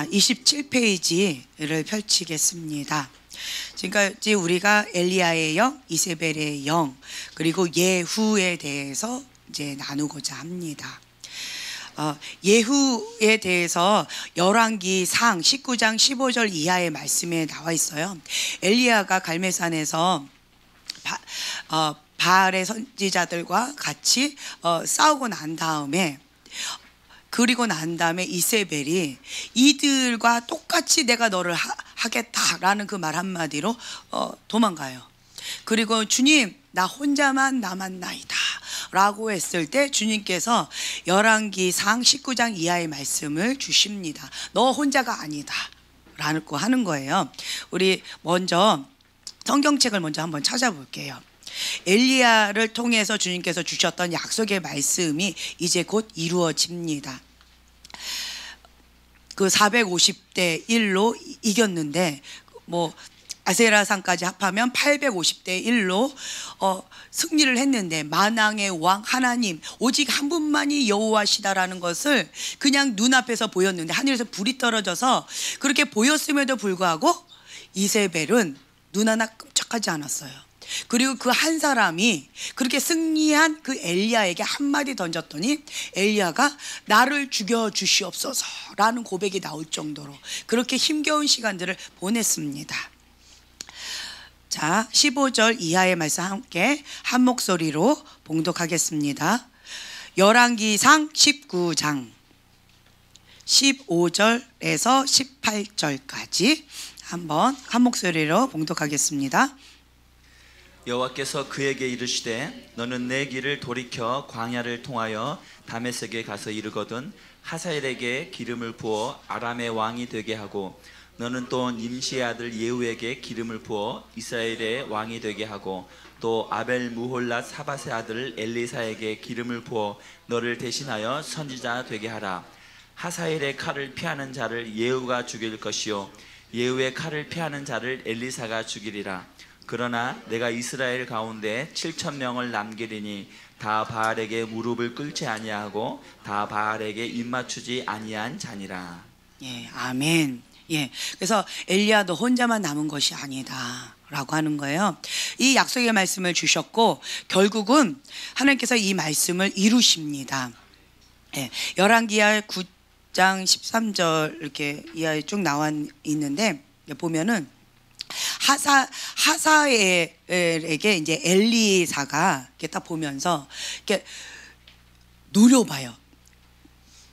27페이지를 펼치겠습니다. 지금까지 우리가 엘리야의 영, 이세벨의 영, 그리고 예후에 대해서 이제 나누고자 합니다. 예후에 대해서 열왕기상 19장 15절 이하의 말씀에 나와 있어요. 엘리야가 갈멜산에서 바알의 선지자들과 같이 싸우고 난 다음에, 그리고 난 다음에 이세벨이 이들과 똑같이 내가 너를 하겠다라는 그 말 한마디로 도망가요. 그리고 주님, 나 혼자만 남았나이다 라고 했을 때 주님께서 열왕기상 19장 이하의 말씀을 주십니다. 너 혼자가 아니다 라고 하는 거예요. 우리 먼저 성경책을 먼저 한번 찾아볼게요. 엘리야를 통해서 주님께서 주셨던 약속의 말씀이 이제 곧 이루어집니다. 그 450대 1로 이겼는데, 아세라산까지 합하면 850대 1로 승리를 했는데, 만왕의 왕 하나님 오직 한 분만이 여호와시다라는 것을 그냥 눈앞에서 보였는데, 하늘에서 불이 떨어져서 그렇게 보였음에도 불구하고 이세벨은 눈 하나 끔찍하지 않았어요. 그리고 그 한 사람이 그렇게 승리한 그 엘리야에게 한마디 던졌더니 엘리야가 나를 죽여주시옵소서라는 고백이 나올 정도로 그렇게 힘겨운 시간들을 보냈습니다. 자, 15절 이하의 말씀 함께 한 목소리로 봉독하겠습니다. 열왕기상 19장 15절에서 18절까지 한번 한 목소리로 봉독하겠습니다. 여호와께서 그에게 이르시되 너는 내 길을 돌이켜 광야를 통하여 다메섹에 가서 이르거든 하사엘에게 기름을 부어 아람의 왕이 되게 하고, 너는 또 님시의 아들 예후에게 기름을 부어 이스라엘의 왕이 되게 하고, 또 아벨 무홀랏 사밧의 아들 엘리사에게 기름을 부어 너를 대신하여 선지자 되게 하라. 하사엘의 칼을 피하는 자를 예후가 죽일 것이요 예후의 칼을 피하는 자를 엘리사가 죽이리라. 그러나 내가 이스라엘 가운데 7,000명을 남기리니 다 바알에게 무릎을 꿇지 아니하고 다 바알에게 입맞추지 아니한 자니라. 예, 아멘. 예, 그래서 엘리야도 혼자만 남은 것이 아니다 라고 하는 거예요. 이 약속의 말씀을 주셨고 결국은 하나님께서 이 말씀을 이루십니다. 예, 열왕기하 9장 13절 이렇게 이하에 쭉 나와 있는데, 보면은 하사엘에게 이제 엘리사가 이렇게 딱 보면서 이렇게 노려봐요.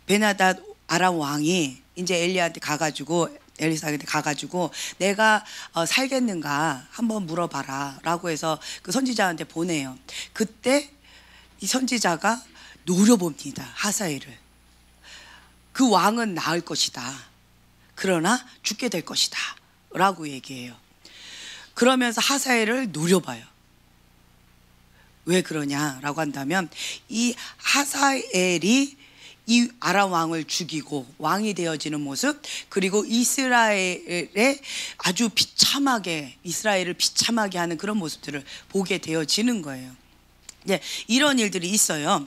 베나닷 아람 왕이 이제 엘리야한테 가가지고, 엘리사한테 가가지고 내가 살겠는가 한번 물어봐라 라고 해서 그 선지자한테 보내요. 그때 이 선지자가 노려봅니다. 하사엘을. 그 왕은 나을 것이다. 그러나 죽게 될 것이다 라고 얘기해요. 그러면서 하사엘을 노려봐요. 왜 그러냐라고 한다면, 이 하사엘이 이 아람 왕을 죽이고 왕이 되어지는 모습, 그리고 이스라엘의 아주 비참하게, 이스라엘을 비참하게 하는 그런 모습들을 보게 되어지는 거예요. 네, 이런 일들이 있어요.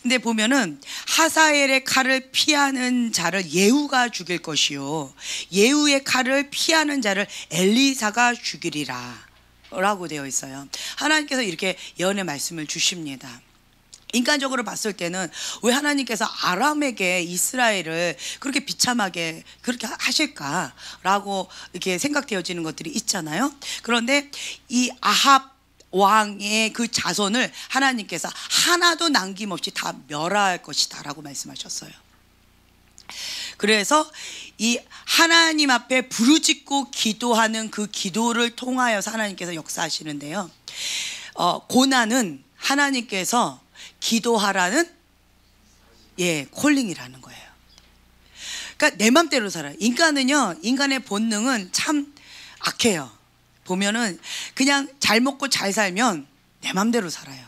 근데 보면은 하사엘의 칼을 피하는 자를 예후가 죽일 것이요 예후의 칼을 피하는 자를 엘리사가 죽이리라 라고 되어 있어요. 하나님께서 이렇게 예언의 말씀을 주십니다. 인간적으로 봤을 때는 왜 하나님께서 아람에게 이스라엘을 그렇게 비참하게 그렇게 하실까라고 이렇게 생각되어지는 것들이 있잖아요. 그런데 이 아합 왕의 그 자손을 하나님께서 하나도 남김없이 다 멸할 것이다 라고 말씀하셨어요. 그래서 이 하나님 앞에 부르짖고 기도하는 그 기도를 통하여서 하나님께서 역사하시는데요, 고난은 하나님께서 기도하라는 콜링이라는 거예요. 그러니까 내 맘대로 살아요. 인간의 본능은 참 악해요. 보면은 그냥 잘 먹고 잘 살면 내 맘대로 살아요.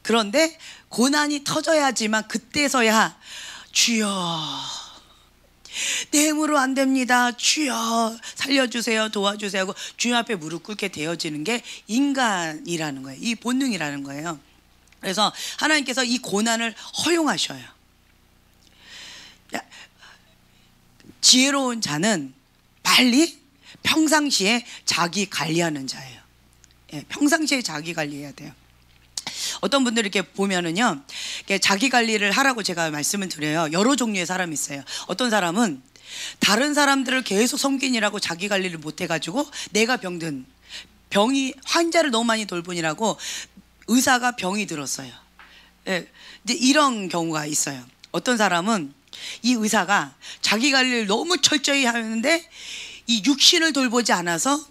그런데 고난이 터져야지만 그때서야 주여 내 힘으로 안 됩니다, 주여 살려주세요, 도와주세요 하고 주님 앞에 무릎 꿇게 되어지는 게 인간이라는 거예요. 이 본능이라는 거예요. 그래서 하나님께서 이 고난을 허용하셔요. 지혜로운 자는 빨리 평상시에 자기 관리하는 자예요. 예, 평상시에 자기 관리해야 돼요. 어떤 분들 이렇게 보면은요, 자기 관리를 하라고 제가 말씀을 드려요. 여러 종류의 사람이 있어요. 어떤 사람은 다른 사람들을 계속 섬기느라고 자기 관리를 못 해가지고 내가 병든, 병이 환자를 너무 많이 돌보느라고 의사가 병이 들었어요. 예, 이제 이런 경우가 있어요. 어떤 사람은 이 의사가 자기 관리를 너무 철저히 하는데 이 육신을 돌보지 않아서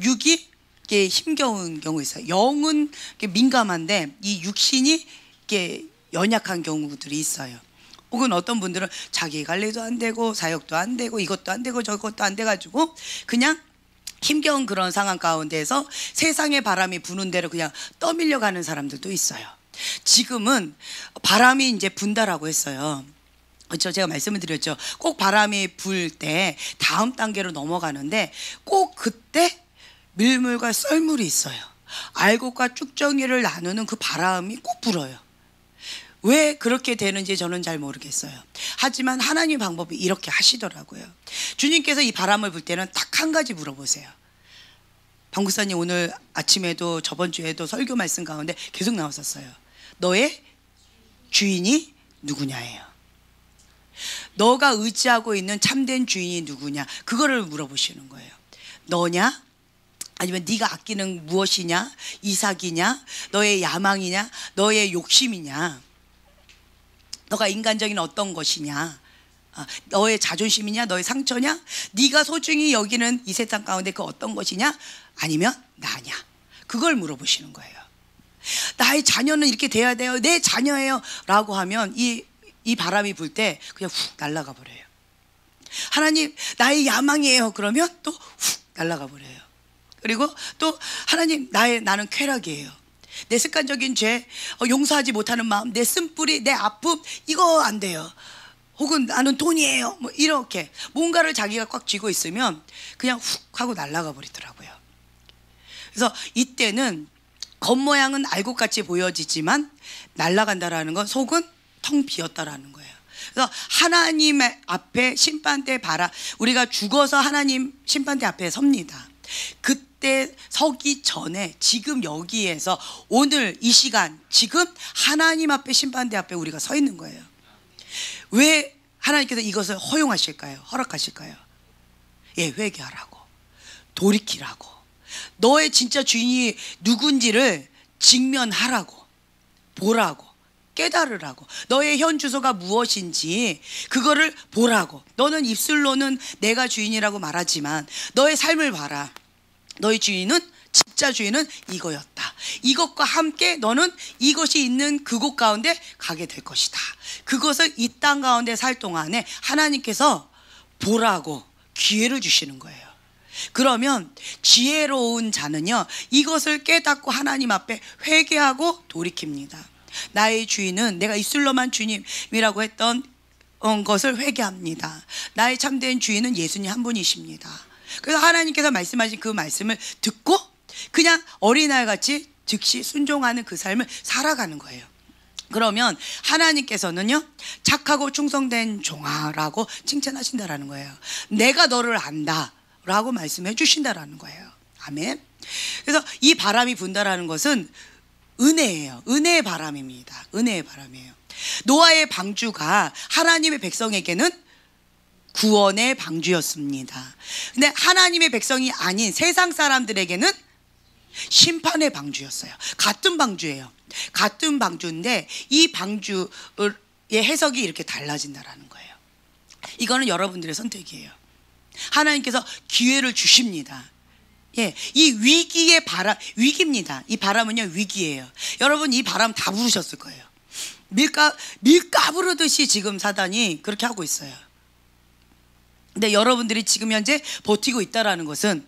육이 힘겨운 경우 있어요. 영은 민감한데 이 육신이 연약한 경우들이 있어요. 혹은 어떤 분들은 자기 관리도 안 되고 사역도 안 되고 이것도 안 되고 저것도 안 돼가지고 그냥 힘겨운 그런 상황 가운데에서 세상의 바람이 부는 대로 그냥 떠밀려 가는 사람들도 있어요. 지금은 바람이 이제 분다라고 했어요. 그렇죠? 제가 말씀을 드렸죠. 꼭 바람이 불 때 다음 단계로 넘어가는데 꼭 그때 밀물과 썰물이 있어요. 알곡과 쭉정이를 나누는 그 바람이 꼭 불어요. 왜 그렇게 되는지 저는 잘 모르겠어요. 하지만 하나님 방법이 이렇게 하시더라고요. 주님께서 이 바람을 불 때는 딱 한 가지 물어보세요. 방구사님 오늘 아침에도 저번 주에도 설교 말씀 가운데 계속 나왔었어요. 너의 주인이 누구냐예요. 너가 의지하고 있는 참된 주인이 누구냐, 그거를 물어보시는 거예요. 너냐? 아니면 네가 아끼는 무엇이냐? 이삭이냐? 너의 야망이냐? 너의 욕심이냐? 너가 인간적인 어떤 것이냐? 너의 자존심이냐? 너의 상처냐? 네가 소중히 여기는 이 세상 가운데 그 어떤 것이냐? 아니면 나냐? 그걸 물어보시는 거예요. 나의 자녀는 이렇게 돼야 돼요. 내 자녀예요. 라고 하면 이 바람이 불 때 그냥 훅 날아가 버려요. 하나님 나의 야망이에요. 그러면 또 훅 날아가 버려요. 그리고 또 하나님 나는 쾌락이에요. 내 습관적인 죄, 용서하지 못하는 마음, 내 쓴뿌리, 내 아픔, 이거 안 돼요. 혹은 나는 돈이에요. 뭐 이렇게 뭔가를 자기가 꽉 쥐고 있으면 그냥 훅 하고 날아가 버리더라고요. 그래서 이때는 겉모양은 알곡같이 보여지지만 날아간다라는 건 속은 텅 비었다라는 거예요. 그래서 하나님 앞에 심판대 우리가 죽어서 하나님 심판대 앞에 섭니다. 그때 서기 전에 지금 여기에서 오늘 이 시간 지금 하나님 앞에 심판대 앞에 우리가 서 있는 거예요. 왜 하나님께서 이것을 허용하실까요? 허락하실까요? 예, 회개하라고, 돌이키라고, 너의 진짜 주인이 누군지를 직면하라고, 보라고, 깨달으라고, 너의 현 주소가 무엇인지 그거를 보라고. 너는 입술로는 내가 주인이라고 말하지만 너의 삶을 봐라. 너의 주인은, 진짜 주인은 이거였다. 이것과 함께 너는 이것이 있는 그곳 가운데 가게 될 것이다. 그것을 이 땅 가운데 살 동안에 하나님께서 보라고 기회를 주시는 거예요. 그러면 지혜로운 자는요, 이것을 깨닫고 하나님 앞에 회개하고 돌이킵니다. 나의 주인은 내가 입술로만 주님이라고 했던 것을 회개합니다. 나의 참된 주인은 예수님 한 분이십니다. 그래서 하나님께서 말씀하신 그 말씀을 듣고 그냥 어린아이같이 즉시 순종하는 그 삶을 살아가는 거예요. 그러면 하나님께서는요, 착하고 충성된 종아라고 칭찬하신다라는 거예요. 내가 너를 안다 라고 말씀해 주신다라는 거예요. 아멘. 그래서 이 바람이 분다라는 것은 은혜예요. 은혜의 바람입니다. 은혜의 바람이에요. 노아의 방주가 하나님의 백성에게는 구원의 방주였습니다. 근데 하나님의 백성이 아닌 세상 사람들에게는 심판의 방주였어요. 같은 방주예요. 같은 방주인데 이 방주의 해석이 이렇게 달라진다라는 거예요. 이거는 여러분들의 선택이에요. 하나님께서 기회를 주십니다. 예, 이 위기의 바람, 위기입니다. 이 바람은요, 위기예요. 여러분, 이 바람 다 부르셨을 거예요. 밀가 부르듯이 지금 사단이 그렇게 하고 있어요. 근데 여러분들이 지금 현재 버티고 있다라는 것은,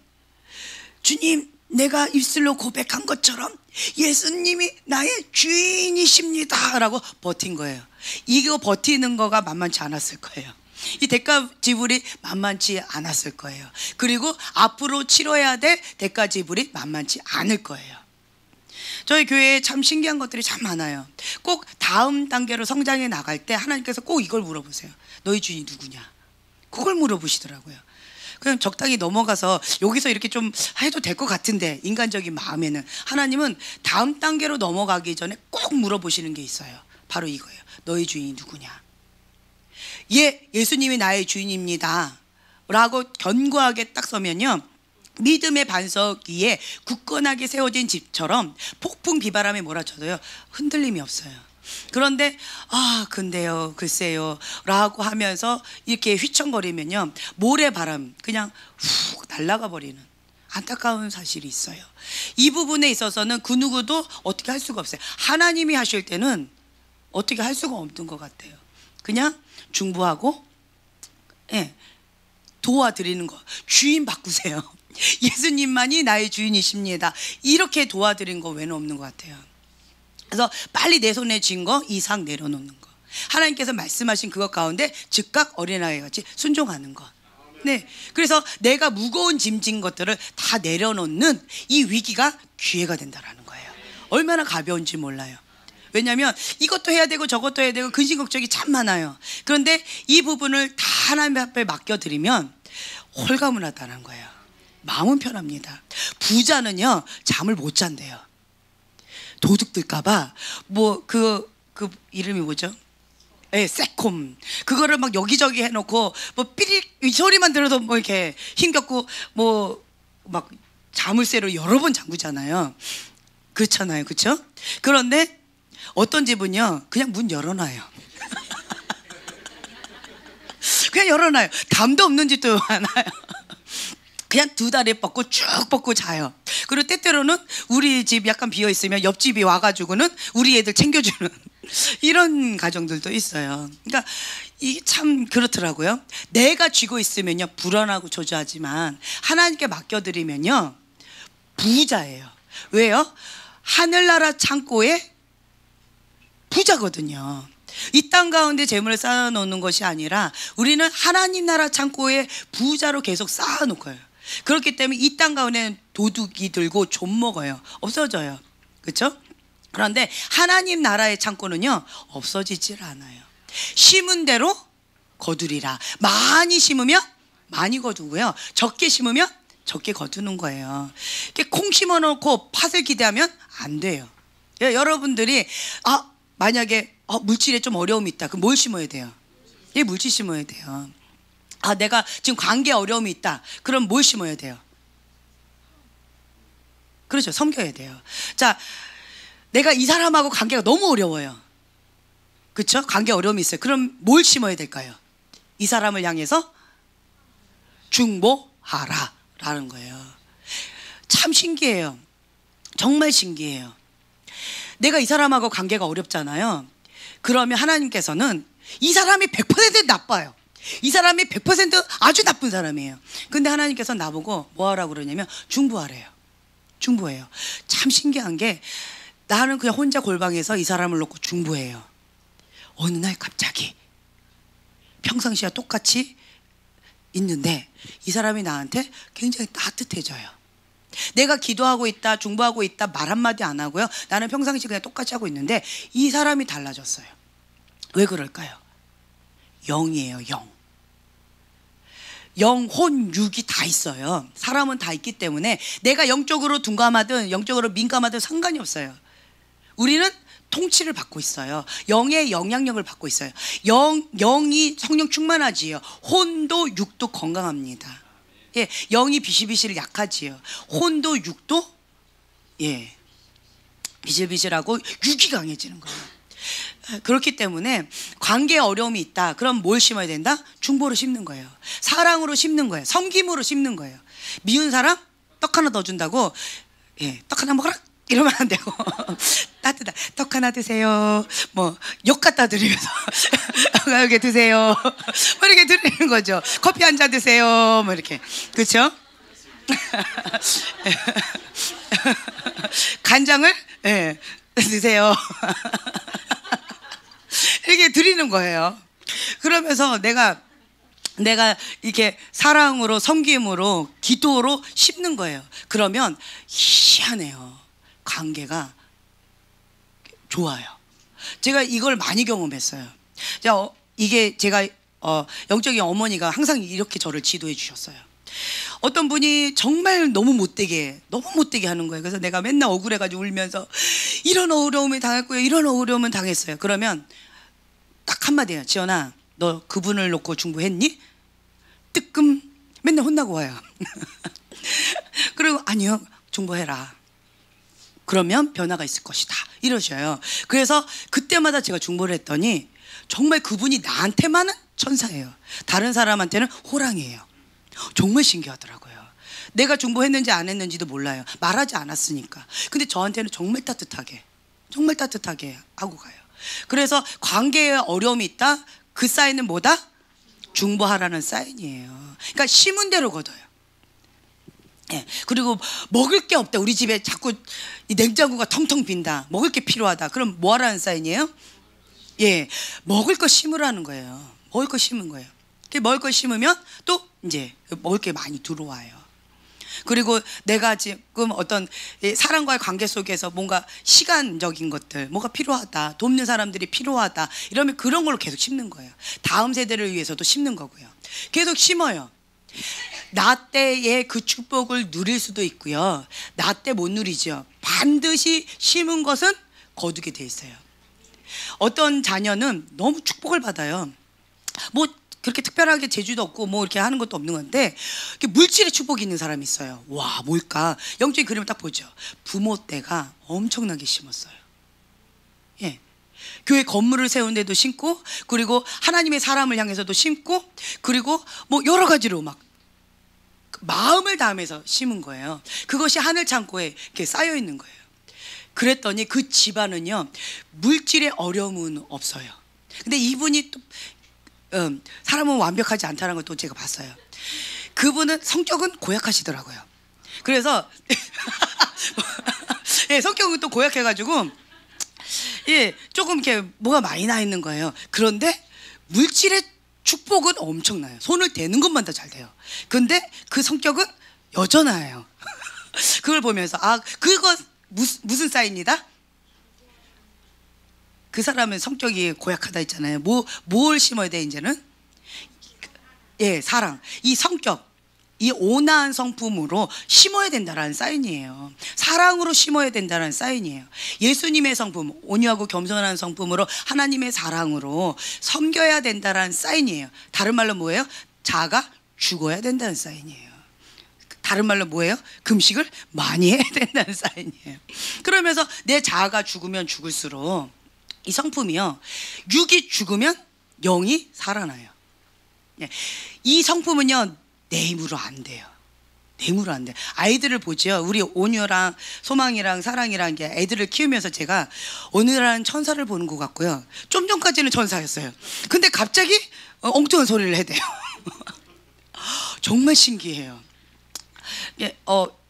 주님, 내가 입술로 고백한 것처럼 예수님이 나의 주인이십니다 라고 버틴 거예요. 이거 버티는 거가 만만치 않았을 거예요. 이 대가 지불이 만만치 않았을 거예요. 그리고 앞으로 치러야 될 대가 지불이 만만치 않을 거예요. 저희 교회에 참 신기한 것들이 참 많아요. 꼭 다음 단계로 성장해 나갈 때 하나님께서 꼭 이걸 물어보세요. 너희 주인이 누구냐? 그걸 물어보시더라고요. 그냥 적당히 넘어가서 여기서 이렇게 좀 해도 될 것 같은데, 인간적인 마음에는 하나님은 다음 단계로 넘어가기 전에 꼭 물어보시는 게 있어요. 바로 이거예요. 너희 주인이 누구냐? 예수님이 나의 주인입니다 라고 견고하게 딱 서면요, 믿음의 반석 위에 굳건하게 세워진 집처럼 폭풍 비바람에 몰아쳐도요 흔들림이 없어요. 그런데 근데요, 글쎄요 라고 하면서 이렇게 휘청거리면요 모래바람 그냥 훅 날아가 버리는 안타까운 사실이 있어요. 이 부분에 있어서는 그 누구도 어떻게 할 수가 없어요. 하나님이 하실 때는 어떻게 할 수가 없는 것 같아요. 그냥 중보하고 도와드리는 거. 주인 바꾸세요. 예수님만이 나의 주인이십니다. 이렇게 도와드린 거 외에는 없는 것 같아요. 그래서 빨리 내 손에 쥔 거 이상 내려놓는 거. 하나님께서 말씀하신 그것 가운데 즉각 어린아이 같이 순종하는 거. 네. 그래서 내가 무거운 짐진 것들을 다 내려놓는 이 위기가 기회가 된다라는 거예요. 얼마나 가벼운지 몰라요. 왜냐하면 이것도 해야 되고 저것도 해야 되고 근심 걱정이 참 많아요. 그런데 이 부분을 다 하나님 앞에 맡겨드리면 홀가분하다는 거예요. 마음은 편합니다. 부자는요 잠을 못 잔대요. 도둑 들까봐 그 이름이 뭐죠? 새콤 그거를 막 여기저기 해놓고 삐릭 이 소리만 들어도 이렇게 힘겹고 막 자물쇠로 여러 번 잠그잖아요. 그렇잖아요, 그렇죠? 그런데 어떤 집은요 그냥 문 열어놔요. 그냥 열어놔요. 담도 없는 집도 많아요. 그냥 두 다리 뻗고 쭉 뻗고 자요. 그리고 때때로는 우리 집 약간 비어있으면 옆집이 와가지고는 우리 애들 챙겨주는 이런 가정들도 있어요. 그러니까 이게 참 그렇더라고요. 내가 쥐고 있으면요 불안하고 초조하지만 하나님께 맡겨드리면요 부자예요. 왜요? 하늘나라 창고에 부자거든요. 이 땅 가운데 재물을 쌓아놓는 것이 아니라 우리는 하나님 나라 창고에 부자로 계속 쌓아놓고요. 그렇기 때문에 이 땅 가운데는 도둑이 들고 좀 먹어요. 없어져요. 그렇죠? 그런데 하나님 나라의 창고는요 없어지질 않아요. 심은 대로 거두리라. 많이 심으면 많이 거두고요, 적게 심으면 적게 거두는 거예요. 이렇게 콩 심어놓고 팥을 기대하면 안 돼요. 여러분들이 만약에 물질에 좀 어려움이 있다. 그럼 뭘 심어야 돼요? 물질 심어야 돼요. 내가 지금 관계에 어려움이 있다. 그럼 뭘 심어야 돼요? 그렇죠. 섬겨야 돼요. 자, 내가 이 사람하고 관계가 너무 어려워요. 그렇죠? 관계 어려움이 있어요. 그럼 뭘 심어야 될까요? 이 사람을 향해서 중보하라 라는 거예요. 참 신기해요. 정말 신기해요. 내가 이 사람하고 관계가 어렵잖아요. 그러면 하나님께서는 이 사람이 100% 나빠요. 이 사람이 100% 아주 나쁜 사람이에요. 근데 하나님께서 나보고 뭐 하라고 그러냐면 중보하래요. 중보해요. 참 신기한 게 나는 그냥 혼자 골방에서 이 사람을 놓고 중보해요. 어느 날 갑자기 평상시와 똑같이 있는데 이 사람이 나한테 굉장히 따뜻해져요. 내가 기도하고 있다, 중보하고 있다 말 한마디 안 하고요, 나는 평상시 그냥 똑같이 하고 있는데 이 사람이 달라졌어요. 왜 그럴까요? 영이에요. 영혼, 육이 다 있어요. 사람은 다 있기 때문에 내가 영적으로 둔감하든 영적으로 민감하든 상관이 없어요. 우리는 통치를 받고 있어요. 영의 영향력을 받고 있어요. 영이 성령 충만하지요. 혼도 육도 건강합니다. 영이 비실비실 약하지요. 혼도 육도 비실비실하고 육이 강해지는 거예요. 그렇기 때문에 관계에 어려움이 있다. 그럼 뭘 심어야 된다? 중보로 심는 거예요. 사랑으로 심는 거예요. 섬김으로 심는 거예요. 미운 사람 떡 하나 더 준다고 떡 하나 먹어라 이러면 안 되고 따뜻한 떡 하나 드세요. 욕 갖다 드리면서 여기 드세요. 이렇게 드리는 거죠. 커피 한 잔 드세요. 이렇게. 그렇죠? 간장을 드세요. 이렇게 드리는 거예요. 그러면서 내가 이렇게 사랑으로, 섬김으로, 기도로 심는 거예요. 그러면 희한해요. 관계가 좋아요. 제가 이걸 많이 경험했어요. 이게 제가 영적인 어머니가 항상 이렇게 저를 지도해 주셨어요. 어떤 분이 정말 너무 못되게 하는 거예요. 그래서 내가 맨날 억울해가지고 울면서 이런 어려움을 당했고요, 이런 어려움을 당했어요. 그러면 딱 한마디예요. 지연아, 너 그분을 놓고 중보했니? 뜨끔 맨날 혼나고 와요. 그리고 아니요, 중보해라. 그러면 변화가 있을 것이다, 이러셔요. 그래서 그때마다 제가 중보를 했더니 정말 그분이 나한테만은 천사예요. 다른 사람한테는 호랑이에요. 정말 신기하더라고요. 내가 중보했는지 안 했는지도 몰라요. 말하지 않았으니까. 근데 저한테는 정말 따뜻하게 하고 가요. 그래서 관계에 어려움이 있다? 그 사인은 뭐다? 중보하라는 사인이에요. 그러니까 심은 대로 거둬요. 예. 그리고 먹을 게 없다, 우리 집에 자꾸 이 냉장고가 텅텅 빈다, 먹을 게 필요하다, 그럼 뭐 하라는 사인이에요? 예, 먹을 거 심으라는 거예요. 먹을 거 심은 거예요. 먹을 거 심으면 또 이제 먹을 게 많이 들어와요. 그리고 내가 지금 어떤 사람과의 관계 속에서 뭔가 시간적인 것들, 뭐가 필요하다, 돕는 사람들이 필요하다, 이러면 그런 걸로 계속 심는 거예요. 다음 세대를 위해서도 심는 거고요. 계속 심어요. 나 때에 그 축복을 누릴 수도 있고요, 나 때 못 누리죠. 반드시 심은 것은 거두게 돼 있어요. 어떤 자녀는 너무 축복을 받아요. 뭐 그렇게 특별하게 재주도 없고 뭐 이렇게 하는 것도 없는 건데 물질의 축복이 있는 사람이 있어요. 와, 뭘까? 영적인 그림을 딱 보죠. 부모 때가 엄청나게 심었어요. 예, 교회 건물을 세우는데도 심고, 그리고 하나님의 사람을 향해서도 심고, 그리고 뭐 여러 가지로 막 마음을 다하면서 심은 거예요. 그것이 하늘 창고에 이렇게 쌓여 있는 거예요. 그랬더니 그 집안은요, 물질의 어려움은 없어요. 근데 이분이 또 사람은 완벽하지 않다는 걸 또 제가 봤어요. 그분은 성격은 고약하시더라고요. 그래서 예, 성격은 또 고약해가지고 예, 조금 이렇게 뭐가 많이 나 있는 거예요. 그런데 물질의 축복은 엄청나요. 손을 대는 것만 다 잘 돼요. 근데 그 성격은 여전해요. 그걸 보면서 아, 그거 무슨 사인이다? 그 사람은 성격이 고약하다 했잖아요. 뭘 심어야 돼 이제는? 예, 사랑. 이 성격, 이 온화한 성품으로 심어야 된다는 사인이에요. 사랑으로 심어야 된다는 사인이에요. 예수님의 성품, 온유하고 겸손한 성품으로 하나님의 사랑으로 섬겨야 된다는 사인이에요. 다른 말로 뭐예요? 자아가 죽어야 된다는 사인이에요. 다른 말로 뭐예요? 금식을 많이 해야 된다는 사인이에요. 그러면서 내 자아가 죽으면 죽을수록 이 성품이요, 육이 죽으면 영이 살아나요. 이 성품은요, 내 힘으로 안 돼요. 내 힘으로 안 돼. 아이들을 보죠. 우리 온유랑 소망이랑 사랑이랑 게 애들을 키우면서 제가 오늘은 천사를 보는 것 같고요, 좀 전까지는 천사였어요. 근데 갑자기 엉뚱한 소리를 해대요. 정말 신기해요.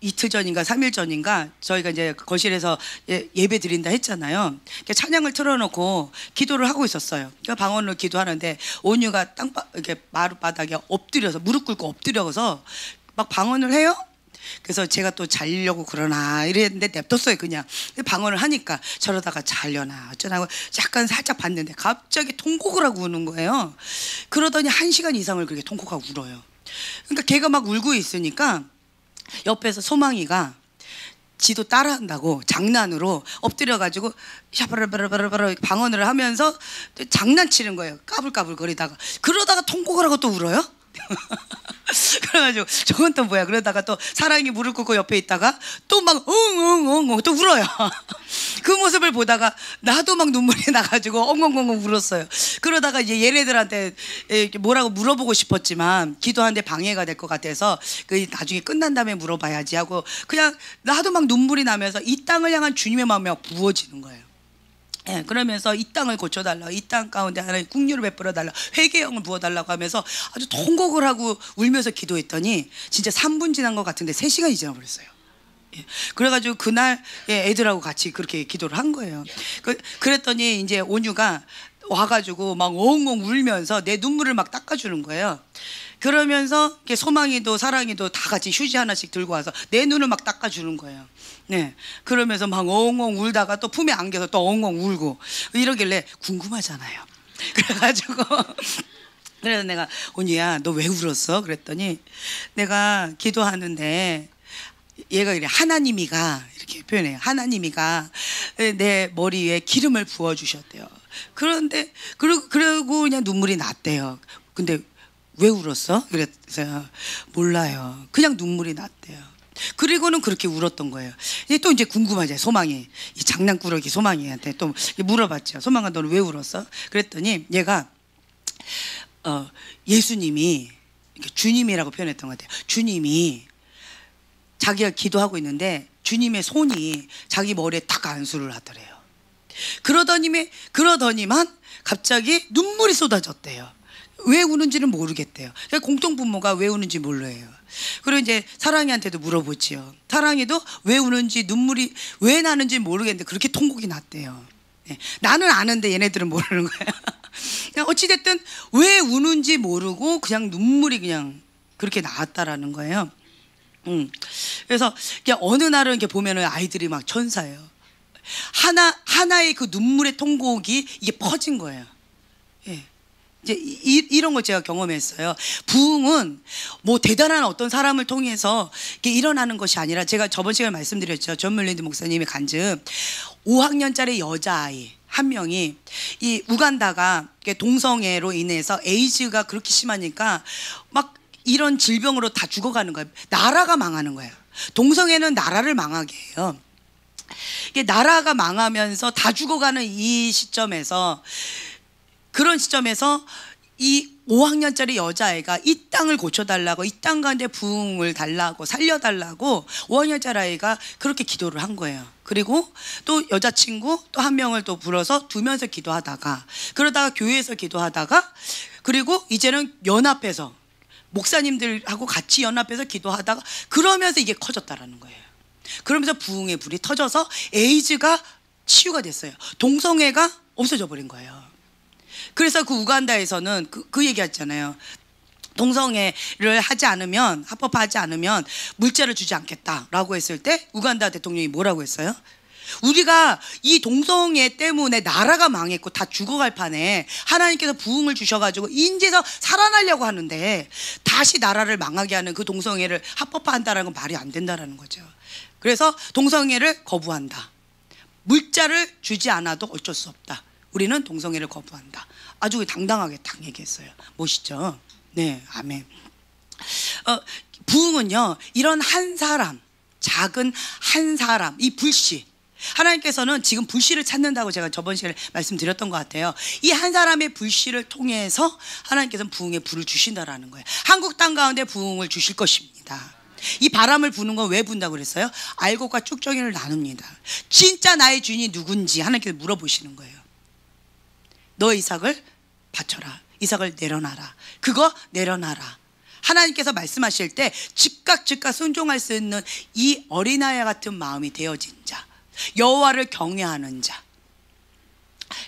이틀 전인가 3일 전인가 저희가 이제 거실에서 예배 드린다 했잖아요. 찬양을 틀어놓고 기도를 하고 있었어요. 방언으로 기도하는데 온유가 이렇게 마룻바닥에 엎드려서 무릎 꿇고 엎드려서 막 방언을 해요. 그래서 제가 또 자려고 그러나 이랬는데 냅뒀어요. 그냥 방언을 하니까 저러다가 자려나 어쩌나 약간 살짝 봤는데 갑자기 통곡을 하고 우는 거예요. 그러더니 1시간 이상을 그렇게 통곡하고 울어요. 그러니까 걔가 막 울고 있으니까 옆에서 소망이가 지도 따라한다고 장난으로 엎드려가지고 샤바라바라바라 방언을 하면서 장난치는 거예요. 까불까불 거리다가. 그러다가 통곡을 하고 또 울어요. 그래가지고 저건 또 뭐야. 그러다가 또 사랑이 무릎 꿇고 옆에 있다가 또 막 엉엉엉엉 또 울어요. 그 모습을 보다가 나도 막 눈물이 나가지고 엉엉엉엉 울었어요. 그러다가 이제 얘네들한테 뭐라고 물어보고 싶었지만 기도하는데 방해가 될 것 같아서 그 나중에 끝난 다음에 물어봐야지 하고 그냥 나도 막 눈물이 나면서 이 땅을 향한 주님의 마음이 막 부어지는 거예요. 예, 그러면서 이 땅을 고쳐달라고, 이 땅 가운데 하나님 국류를 베풀어달라고, 회개형을 부어달라고 하면서 아주 통곡을 하고 울면서 기도했더니 진짜 3분 지난 것 같은데 3시간이 지나버렸어요. 예, 그래가지고 그날 애들하고 같이 그렇게 기도를 한 거예요. 그랬더니 이제 온유가 와가지고 막 엉엉 울면서 내 눈물을 막 닦아주는 거예요. 그러면서 소망이도 사랑이도 다 같이 휴지 하나씩 들고 와서 내 눈을 막 닦아주는 거예요. 네, 그러면서 막 엉엉 울다가 또 품에 안겨서 또 엉엉 울고 이러길래 궁금하잖아요. 그래가지고 그래서 내가 언니야 너 왜 울었어? 그랬더니 내가 기도하는데 얘가 이래 하나님이가 이렇게 표현해요. 하나님이가 내 머리 위에 기름을 부어주셨대요. 그런데 그러고 그냥 눈물이 났대요. 근데 왜 울었어? 그랬어요. 몰라요. 그냥 눈물이 났대요. 그리고는 그렇게 울었던 거예요. 또 이제 궁금하죠. 소망이 이 장난꾸러기 소망이한테 또 물어봤죠. 소망아 너는 왜 울었어? 그랬더니 얘가 예수님이 주님이라고 표현했던 것 같아요. 주님이 자기가 기도하고 있는데 주님의 손이 자기 머리에 딱 안수를 하더래요. 그러더니만 갑자기 눈물이 쏟아졌대요. 왜 우는지는 모르겠대요. 공통부모가 왜 우는지 몰라요. 그리고 이제 사랑이한테도 물어보지요. 사랑이도 왜 우는지 눈물이 왜 나는지 모르겠는데 그렇게 통곡이 났대요. 네. 나는 아는데 얘네들은 모르는 거야. 어찌됐든 왜 우는지 모르고 그냥 눈물이 그냥 그렇게 나왔다라는 거예요. 그래서 어느 날은 이렇게 보면은 아이들이 막 천사예요. 하나의 그 눈물의 통곡이 이게 퍼진 거예요. 예. 이제 이런 걸 제가 경험했어요. 부흥은 뭐 대단한 어떤 사람을 통해서 이게 일어나는 것이 아니라 제가 저번 시간에 말씀드렸죠. 존 물랜드 목사님의 간증 5학년짜리 여자아이 한 명이 이 우간다가 동성애로 인해서 에이즈가 그렇게 심하니까 막 이런 질병으로 다 죽어가는 거예요. 나라가 망하는 거예요. 동성애는 나라를 망하게 해요. 이게 나라가 망하면서 다 죽어가는 이 시점에서 그런 시점에서 이 5학년짜리 여자아이가 이 땅을 고쳐달라고 이 땅 가운데 부흥을 달라고 살려달라고 5학년짜리 아이가 그렇게 기도를 한 거예요. 그리고 또 여자친구 또 한 명을 또 불러서 두면서 기도하다가 그러다가 교회에서 기도하다가 그리고 이제는 연합해서 목사님들하고 같이 연합해서 기도하다가 그러면서 이게 커졌다라는 거예요. 그러면서 부흥의 불이 터져서 에이즈가 치유가 됐어요. 동성애가 없어져 버린 거예요. 그래서 그 우간다에서는 그 얘기 했잖아요. 동성애를 하지 않으면 합법하지 않으면 물자를 주지 않겠다라고 했을 때 우간다 대통령이 뭐라고 했어요? 우리가 이 동성애 때문에 나라가 망했고 다 죽어갈 판에 하나님께서 부흥을 주셔가지고 인제서 살아나려고 하는데 다시 나라를 망하게 하는 그 동성애를 합법화한다는 건 말이 안 된다는 거죠. 그래서 동성애를 거부한다. 물자를 주지 않아도 어쩔 수 없다. 우리는 동성애를 거부한다. 아주 당당하게 딱 얘기했어요. 멋있죠? 네, 아멘. 부흥은요, 이런 한 사람, 작은 한 사람, 이 불씨. 하나님께서는 지금 불씨를 찾는다고 제가 저번 시간에 말씀드렸던 것 같아요. 이 한 사람의 불씨를 통해서 하나님께서는 부흥의 불을 주신다라는 거예요. 한국 땅 가운데 부흥을 주실 것입니다. 이 바람을 부는 건 왜 분다고 그랬어요? 알곡과 쭉정이를 나눕니다. 진짜 나의 주인이 누군지 하나님께서 물어보시는 거예요. 너 이삭을 바쳐라. 이삭을 내려놔라. 그거 내려놔라. 하나님께서 말씀하실 때 즉각 순종할 수 있는 이 어린아이 같은 마음이 되어진 자, 여호와를 경외하는 자,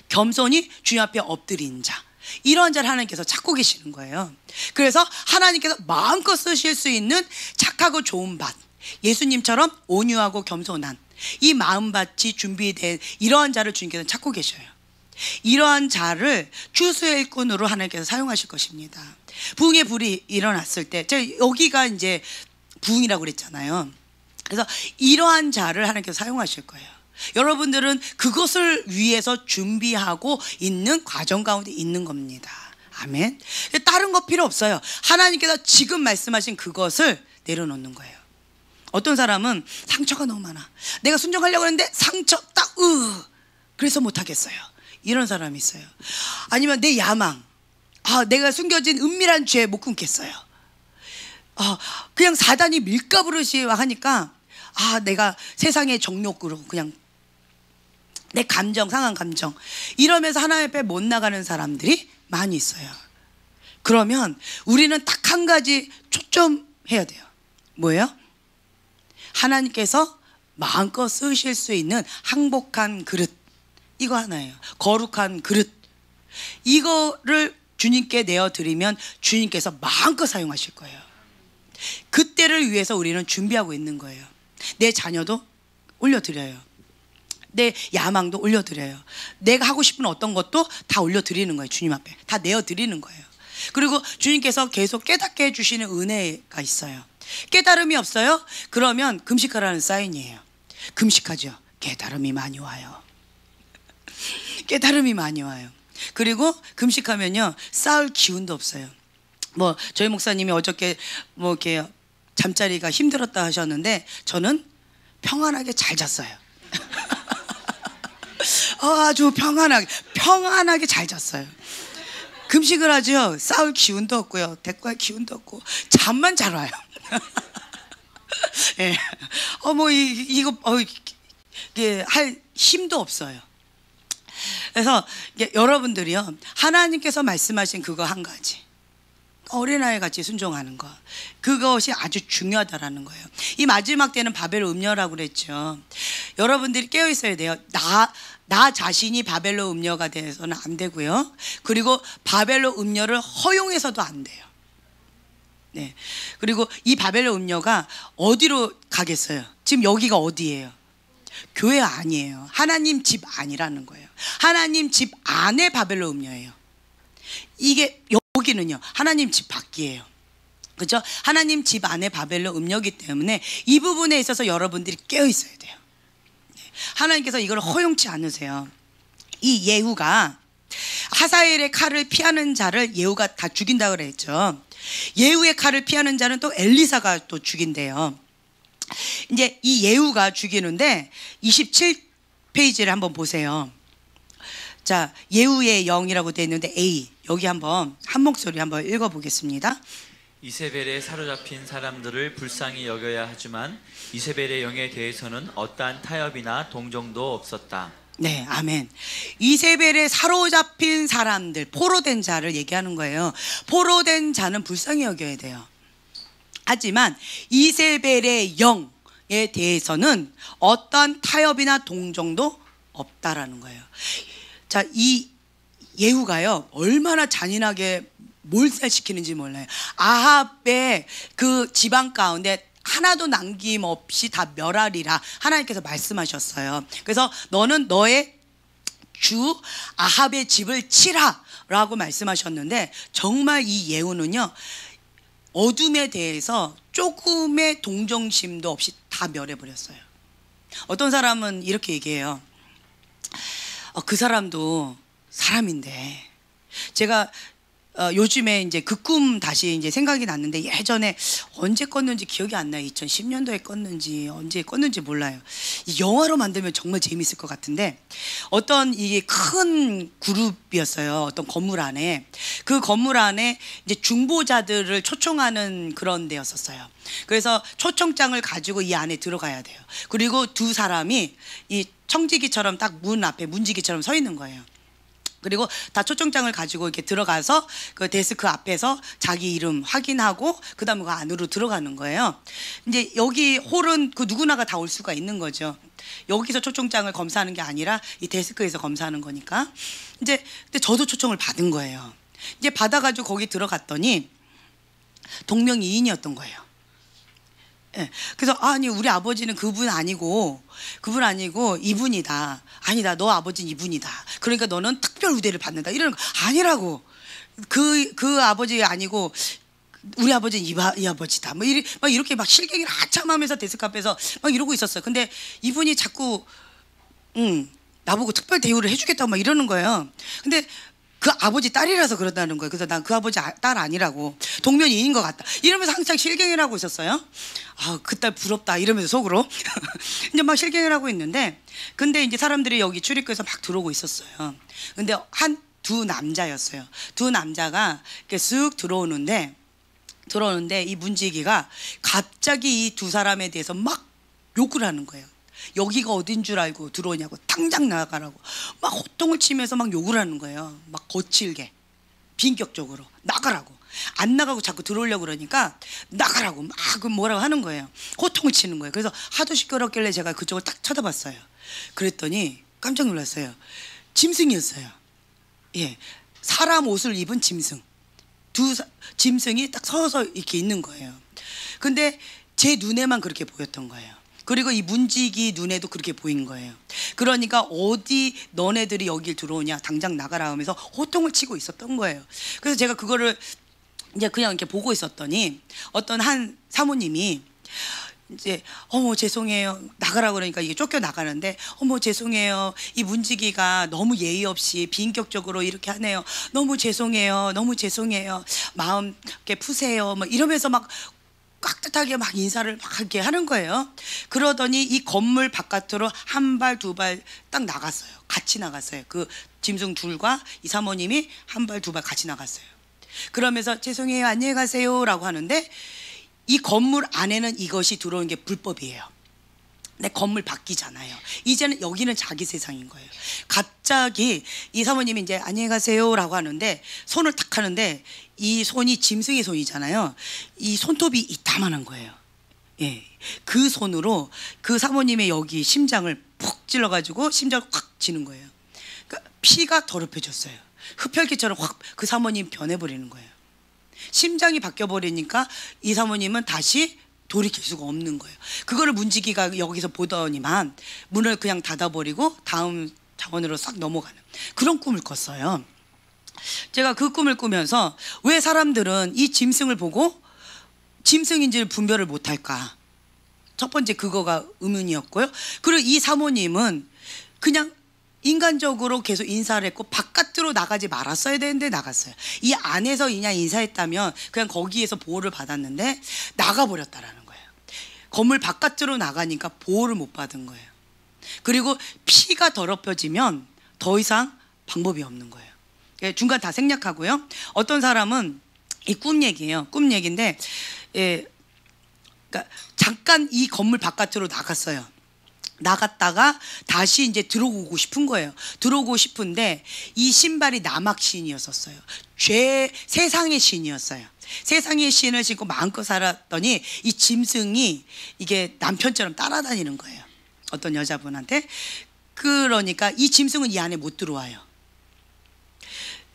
겸손히 주님 앞에 엎드린 자, 이런 자를 하나님께서 찾고 계시는 거예요. 그래서 하나님께서 마음껏 쓰실 수 있는 착하고 좋은 밭, 예수님처럼 온유하고 겸손한 이 마음밭이 준비된 이러한 자를 주님께서 찾고 계셔요. 이러한 자를 추수의 일꾼으로 하나님께서 사용하실 것입니다. 부흥의 불이 일어났을 때, 제가 여기가 이제 부흥이라고 그랬잖아요. 그래서 이러한 자를 하나님께서 사용하실 거예요. 여러분들은 그것을 위해서 준비하고 있는 과정 가운데 있는 겁니다. 아멘. 다른 거 필요 없어요. 하나님께서 지금 말씀하신 그것을 내려놓는 거예요. 어떤 사람은 상처가 너무 많아. 내가 순종하려고 했는데 상처 딱 그래서 못하겠어요. 이런 사람이 있어요. 아니면 내 야망, 내가 숨겨진 은밀한 죄 못 끊겠어요. 그냥 사단이 밀가부르시 하니까 내가 세상의 정욕으로 그냥 내 감정, 상한 감정 이러면서 하나님 앞에 못 나가는 사람들이 많이 있어요. 그러면 우리는 딱 한 가지 초점해야 돼요. 뭐예요? 하나님께서 마음껏 쓰실 수 있는 항복한 그릇, 이거 하나예요. 거룩한 그릇, 이거를 주님께 내어드리면 주님께서 마음껏 사용하실 거예요. 그때를 위해서 우리는 준비하고 있는 거예요. 내 자녀도 올려드려요. 내 야망도 올려드려요. 내가 하고 싶은 어떤 것도 다 올려드리는 거예요. 주님 앞에 다 내어드리는 거예요. 그리고 주님께서 계속 깨닫게 해주시는 은혜가 있어요. 깨달음이 없어요? 그러면 금식하라는 사인이에요. 금식하죠. 깨달음이 많이 와요. 깨달음이 많이 와요. 그리고 금식하면요, 싸울 기운도 없어요. 뭐 저희 목사님이 어저께 뭐 이렇게 잠자리가 힘들었다 하셨는데 저는 평안하게 잘 잤어요. 아주 평안하게 잘 잤어요. 금식을 하죠. 싸울 기운도 없고요, 대꾸할 기운도 없고 잠만 잘 와요. 예. 이게 할 힘도 없어요. 그래서 여러분들이요, 하나님께서 말씀하신 그거 한 가지, 어린아이 같이 순종하는 거, 그것이 아주 중요하다라는 거예요. 이 마지막 때는 바벨 음녀라고 그랬죠. 여러분들이 깨어 있어야 돼요. 나 자신이 바벨로 음녀가 돼서는 안 되고요. 그리고 바벨로 음녀를 허용해서도 안 돼요. 네. 그리고 이 바벨로 음녀가 어디로 가겠어요? 지금 여기가 어디예요? 교회 아니에요. 하나님 집 아니라는 거예요. 하나님 집 안에 바벨로 음녀예요. 이게 여기는요, 하나님 집 밖이에요. 그렇죠? 하나님 집 안에 바벨로 음녀이기 때문에 이 부분에 있어서 여러분들이 깨어 있어야 돼요. 하나님께서 이걸 허용치 않으세요. 이 예후가 하사엘의 칼을 피하는 자를 예후가 다 죽인다고 그랬죠. 예후의 칼을 피하는 자는 또 엘리사가 또 죽인대요. 이제 이 예후가 죽이는데 27페이지를 한번 보세요. 자, 예후의 영이라고 되어 있는데 A, 여기 한번 한 목소리 한번 읽어보겠습니다. 이세벨에 사로잡힌 사람들을 불쌍히 여겨야 하지만 이세벨의 영에 대해서는 어떠한 타협이나 동정도 없었다. 네, 아멘. 이세벨에 사로잡힌 사람들, 포로된 자를 얘기하는 거예요. 포로된 자는 불쌍히 여겨야 돼요. 하지만 이세벨의 영에 대해서는 어떤 타협이나 동정도 없다라는 거예요. 자, 이 예후가요, 얼마나 잔인하게 몰살시키는지 몰라요. 아합의 그 지방 가운데 하나도 남김없이 다 멸하리라 하나님께서 말씀하셨어요. 그래서 너는 너의 주 아합의 집을 치라 라고 말씀하셨는데, 정말 이 예후는요, 어둠에 대해서 조금의 동정심도 없이 다 멸해버렸어요. 어떤 사람은 이렇게 얘기해요. 그 사람도 사람인데, 제가 요즘에 이제 그 꿈 다시 이제 생각이 났는데, 예전에 언제 껐는지 기억이 안 나요. 2010년도에 껐는지 언제 껐는지 몰라요. 이 영화로 만들면 정말 재밌을 것 같은데, 어떤 이게 큰 그룹이었어요. 어떤 건물 안에, 그 건물 안에 이제 중보자들을 초청하는 그런 데였었어요. 그래서 초청장을 가지고 이 안에 들어가야 돼요. 그리고 두 사람이 이 청지기처럼 딱 문 앞에 문지기처럼 서 있는 거예요. 그리고 다 초청장을 가지고 이렇게 들어가서 그 데스크 앞에서 자기 이름 확인하고 그다음에 그 안으로 들어가는 거예요. 이제 여기 홀은 그 누구나가 다 올 수가 있는 거죠. 여기서 초청장을 검사하는 게 아니라 이 데스크에서 검사하는 거니까. 이제 근데 저도 초청을 받은 거예요. 이제 받아가지고 거기 들어갔더니 동명이인이었던 거예요. 예. 그래서 아니, 우리 아버지는 그분 아니고 이분이다. 아니다, 너 아버지는 이분이다. 그러니까 너는 특별 우대를 받는다. 이러는 거 아니라고. 그 아버지 아니고 우리 아버지는 이 아버지다. 막 이렇게 막 실갱이를 한참 하면서 데스크 앞에서 막 이러고 있었어요. 근데 이분이 자꾸 나보고 특별 대우를 해주겠다고 막 이러는 거예요. 근데 그 아버지 딸이라서 그런다는 거예요. 그래서 난 그 아버지 딸 아니라고, 동면이인인 것 같다 이러면서 항상 실갱이를 하고 있었어요. 아, 그 딸 부럽다 이러면서 속으로 이제 막 실갱이를 하고 있는데, 근데 이제 사람들이 여기 출입구에서 막 들어오고 있었어요. 근데 두 남자였어요. 두 남자가 이렇게 쓱 들어오는데 이 문지기가 갑자기 이 두 사람에 대해서 막 욕을 하는 거예요. 여기가 어딘 줄 알고 들어오냐고, 당장 나가라고 막 호통을 치면서 막 욕을 하는 거예요. 막 거칠게 빈격적으로 나가라고. 안 나가고 자꾸 들어오려고 그러니까 나가라고 막 뭐라고 하는 거예요. 호통을 치는 거예요. 그래서 하도 시끄럽길래 제가 그쪽을 딱 쳐다봤어요. 그랬더니 깜짝 놀랐어요. 짐승이었어요. 예, 사람 옷을 입은 짐승. 짐승이 딱 서서 이렇게 있는 거예요. 근데 제 눈에만 그렇게 보였던 거예요. 그리고 이 문지기 눈에도 그렇게 보인 거예요. 그러니까 어디 너네들이 여길 들어오냐, 당장 나가라 하면서 호통을 치고 있었던 거예요. 그래서 제가 그거를 이제 그냥 이렇게 보고 있었더니 어떤 한 사모님이 이제 어머 죄송해요 나가라 그러니까 이게 쫓겨 나가는데 어머 죄송해요 이 문지기가 너무 예의 없이 비인격적으로 이렇게 하네요. 너무 죄송해요. 너무 죄송해요. 마음 이렇게 푸세요. 뭐 이러면서 막 깍듯하게 막 인사를 막 이렇게 하는 거예요. 그러더니 이 건물 바깥으로 한 발 두 발 딱 나갔어요. 같이 나갔어요. 그 짐승 둘과 이 사모님이 한 발 두 발 같이 나갔어요. 그러면서 죄송해요 안녕히 가세요 라고 하는데 이 건물 안에는 이것이 들어오는 게 불법이에요. 근데 건물 바뀌잖아요. 이제는 여기는 자기 세상인 거예요. 갑자기 이 사모님이 이제 안녕히 가세요 라고 하는데 손을 탁 하는데 이 손이 짐승의 손이잖아요. 이 손톱이 이따만한 거예요. 예, 그 손으로 그 사모님의 여기 심장을 푹 찔러가지고 심장을 확 치는 거예요. 그러니까 피가 더럽혀졌어요. 흡혈귀처럼 확 그 사모님 변해버리는 거예요. 심장이 바뀌어버리니까 이 사모님은 다시 돌이킬 수가 없는 거예요. 그거를 문지기가 여기서 보더니만 문을 그냥 닫아버리고 다음 차원으로 싹 넘어가는 그런 꿈을 꿨어요. 제가 그 꿈을 꾸면서 왜 사람들은 이 짐승을 보고 짐승인지를 분별을 못할까? 첫 번째 그거가 의문이었고요. 그리고 이 사모님은 그냥 인간적으로 계속 인사를 했고 바깥으로 나가지 말았어야 되는데 나갔어요. 이 안에서 그냥 인사했다면 그냥 거기에서 보호를 받았는데 나가버렸다라는 거예요. 건물 바깥으로 나가니까 보호를 못 받은 거예요. 그리고 피가 더럽혀지면 더 이상 방법이 없는 거예요. 중간 다 생략하고요. 어떤 사람은 이 꿈 얘기예요. 꿈 얘기인데 그러니까 잠깐 이 건물 바깥으로 나갔어요. 나갔다가 다시 이제 들어오고 싶은 거예요. 들어오고 싶은데 이 신발이 남악신이었어요. 세상의 신이었어요. 세상의 신을 신고 마음껏 살았더니 이 짐승이 이게 남편처럼 따라다니는 거예요. 어떤 여자분한테. 그러니까 이 짐승은 이 안에 못 들어와요.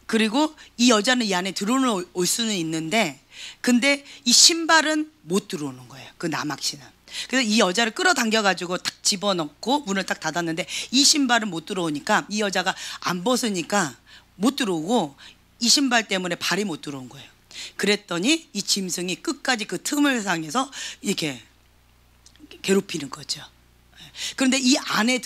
그리고 이 여자는 이 안에 들어올 수는 있는데 근데 이 신발은 못 들어오는 거예요. 그 남악신은. 그래서 이 여자를 끌어당겨가지고 탁 집어넣고 문을 딱 닫았는데 이 신발은 못 들어오니까 이 여자가 안 벗으니까 못 들어오고 이 신발 때문에 발이 못 들어온 거예요. 그랬더니 이 짐승이 끝까지 그 틈을 상해서 이렇게 괴롭히는 거죠. 그런데 이 안에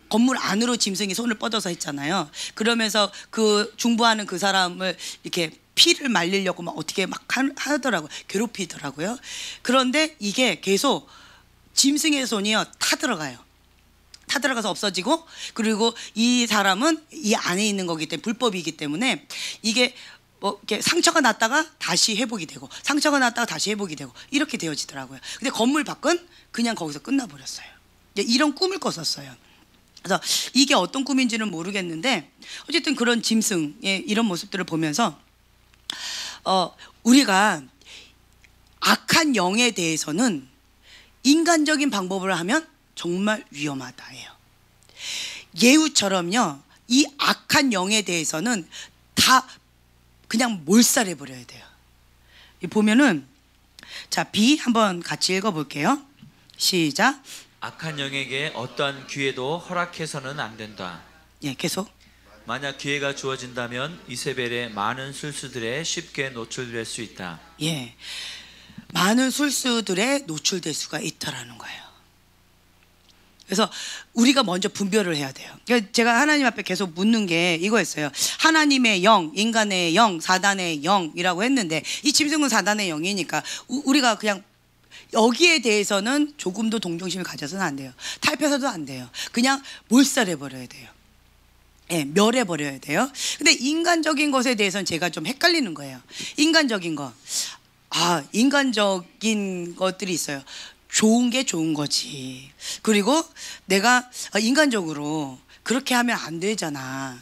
건물 안으로 짐승이 손을 뻗어서 했잖아요. 그러면서 그 중부하는 그 사람을 이렇게 피를 말리려고 막 어떻게 막 하더라고요. 괴롭히더라고요. 그런데 이게 계속 짐승의 손이요 타들어가요. 타들어가서 없어지고 그리고 이 사람은 이 안에 있는 거기 때문에 불법이기 때문에 이게 뭐 이렇게 상처가 났다가 다시 회복이 되고 상처가 났다가 다시 회복이 되고 이렇게 되어지더라고요. 근데 건물 밖은 그냥 거기서 끝나버렸어요. 이런 꿈을 꿨었어요. 그래서 이게 어떤 꿈인지는 모르겠는데 어쨌든 그런 짐승의 이런 모습들을 보면서 우리가 악한 영에 대해서는 인간적인 방법을 하면 정말 위험하다예요. 예후처럼요 이 악한 영에 대해서는 다 그냥 몰살해 버려야 돼요. 보면은 자 B 한번 같이 읽어볼게요. 시작. 악한 영에게 어떠한 기회도 허락해서는 안 된다. 예, 계속. 만약 기회가 주어진다면 이세벨의 많은 술수들에 쉽게 노출될 수 있다. 예, 많은 술수들에 노출될 수가 있다라는 거예요. 그래서 우리가 먼저 분별을 해야 돼요. 그러니까 제가 하나님 앞에 계속 묻는 게 이거였어요. 하나님의 영, 인간의 영, 사단의 영이라고 했는데 이 짐승은 사단의 영이니까 우리가 그냥 여기에 대해서는 조금도 동정심을 가져서는 안 돼요. 탈피해서도 안 돼요. 그냥 몰살해버려야 돼요. 예, 멸해버려야 돼요. 근데 인간적인 것에 대해서는 제가 좀 헷갈리는 거예요. 인간적인 거. 인간적인 것들이 있어요. 좋은 게 좋은 거지. 그리고 내가 인간적으로 그렇게 하면 안 되잖아.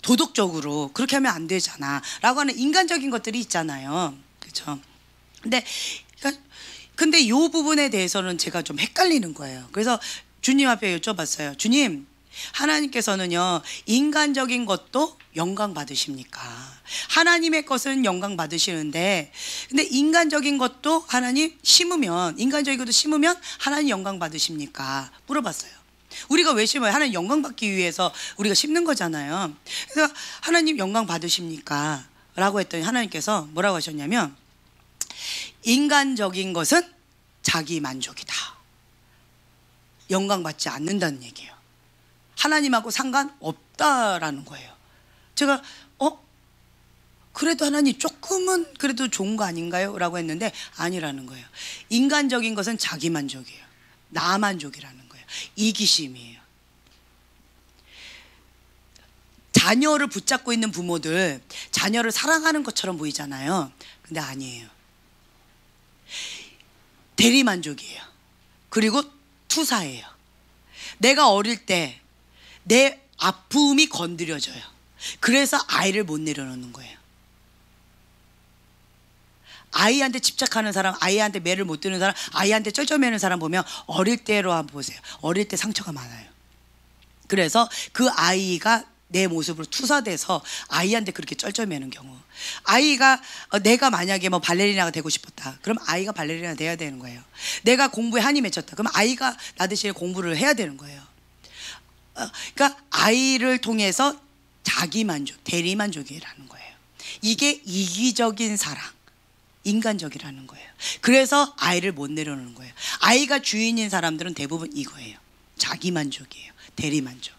도덕적으로 그렇게 하면 안 되잖아. 라고 하는 인간적인 것들이 있잖아요. 그렇죠? 근데 이 부분에 대해서는 제가 좀 헷갈리는 거예요. 그래서 주님 앞에 여쭤봤어요. 주님, 하나님께서는요, 인간적인 것도 영광 받으십니까? 하나님의 것은 영광 받으시는데, 근데 인간적인 것도 하나님 심으면, 인간적인 것도 심으면 하나님 영광 받으십니까? 물어봤어요. 우리가 왜 심어요? 하나님 영광 받기 위해서 우리가 심는 거잖아요. 그래서 하나님 영광 받으십니까? 라고 했더니 하나님께서 뭐라고 하셨냐면, 인간적인 것은 자기 만족이다. 영광 받지 않는다는 얘기예요. 하나님하고 상관없다라는 거예요. 제가 그래도 하나님 조금은 그래도 좋은 거 아닌가요? 라고 했는데 아니라는 거예요. 인간적인 것은 자기 만족이에요. 나 만족이라는 거예요. 이기심이에요. 자녀를 붙잡고 있는 부모들, 자녀를 사랑하는 것처럼 보이잖아요. 근데 아니에요. 대리만족이에요. 그리고 투사예요. 내가 어릴 때 내 아픔이 건드려져요. 그래서 아이를 못 내려놓는 거예요. 아이한테 집착하는 사람, 아이한테 매를 못 드는 사람, 아이한테 쩔쩔매는 사람 보면 어릴 때로 한번 보세요. 어릴 때 상처가 많아요. 그래서 그 아이가 내 모습으로 투사돼서 아이한테 그렇게 쩔쩔매는 경우, 아이가 내가 만약에 뭐 발레리나가 되고 싶었다, 그럼 아이가 발레리나 돼야 되는 거예요. 내가 공부에 한이 맺혔다, 그럼 아이가 나 대신에 공부를 해야 되는 거예요. 그러니까 아이를 통해서 자기 만족, 대리 만족이라는 거예요. 이게 이기적인 사랑, 인간적이라는 거예요. 그래서 아이를 못 내려놓는 거예요. 아이가 주인인 사람들은 대부분 이거예요. 자기 만족이에요. 대리 만족.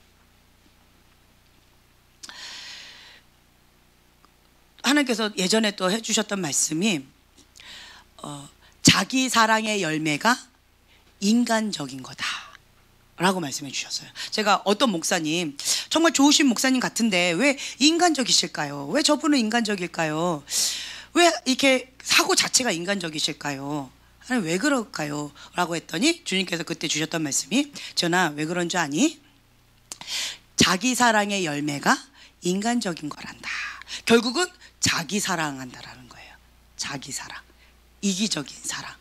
하나님께서 예전에 또 해주셨던 말씀이 자기 사랑의 열매가 인간적인 거다 라고 말씀해 주셨어요. 제가 어떤 목사님, 정말 좋으신 목사님 같은데 왜 인간적이실까요? 왜 저분은 인간적일까요? 왜 이렇게 사고 자체가 인간적이실까요? 하나님 왜 그럴까요? 라고 했더니 주님께서 그때 주셨던 말씀이, 전하 왜 그런 줄 아니? 자기 사랑의 열매가 인간적인 거란다. 결국은 자기 사랑한다라는 거예요. 자기 사랑, 이기적인 사랑,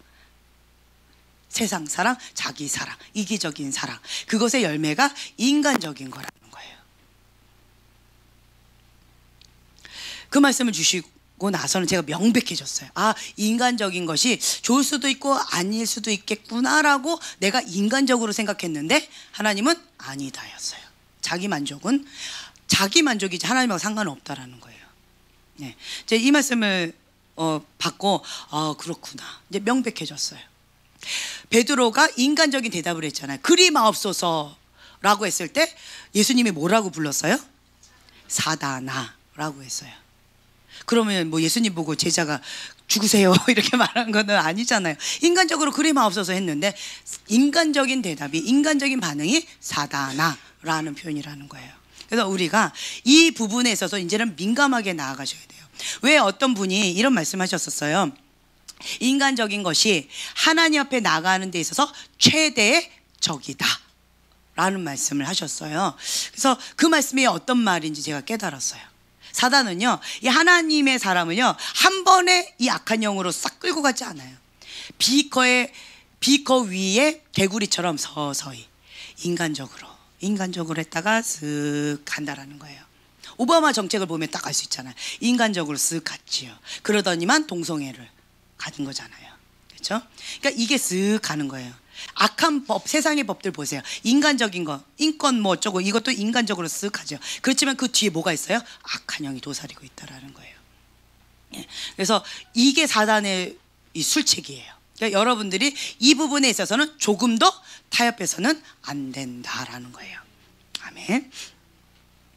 세상 사랑, 자기 사랑, 이기적인 사랑, 그것의 열매가 인간적인 거라는 거예요. 그 말씀을 주시고 나서는 제가 명백해졌어요. 아, 인간적인 것이 좋을 수도 있고 아닐 수도 있겠구나라고 내가 인간적으로 생각했는데 하나님은 아니다였어요. 자기 만족은 자기 만족이지 하나님하고 상관없다라는 거예요. 네, 이제 이 말씀을 받고 그렇구나, 이제 명백해졌어요. 베드로가 인간적인 대답을 했잖아요. 그리 마옵소서라고 했을 때 예수님이 뭐라고 불렀어요? 사다나라고 했어요. 그러면 뭐 예수님 보고 제자가 죽으세요 이렇게 말한 건 아니잖아요. 인간적으로 그리 마옵소서 했는데 인간적인 대답이, 인간적인 반응이 사다나라는 표현이라는 거예요. 그래서 우리가 이 부분에 있어서 이제는 민감하게 나아가셔야 돼요. 왜 어떤 분이 이런 말씀하셨었어요. 인간적인 것이 하나님 앞에 나가는 데 있어서 최대의 적이다 라는 말씀을 하셨어요. 그래서 그 말씀이 어떤 말인지 제가 깨달았어요. 사단은요, 이 하나님의 사람을요 한 번에 이 악한 영으로 싹 끌고 가지 않아요. 비커 위에 개구리처럼 서서히 인간적으로 했다가 슥 간다라는 거예요. 오바마 정책을 보면 딱 알 수 있잖아요. 인간적으로 쓱 갔지요. 그러더니만 동성애를 가진 거잖아요. 그렇죠? 그러니까 이게 쓱 가는 거예요. 악한 법, 세상의 법들 보세요. 인간적인 거, 인권 뭐 어쩌고 이것도 인간적으로 쓱 가죠. 그렇지만 그 뒤에 뭐가 있어요? 악한 영이 도사리고 있다라는 거예요. 예. 그래서 이게 사단의 이 술책이에요. 그러니까 여러분들이 이 부분에 있어서는 조금 더 타협해서는 안 된다라는 거예요. 아멘.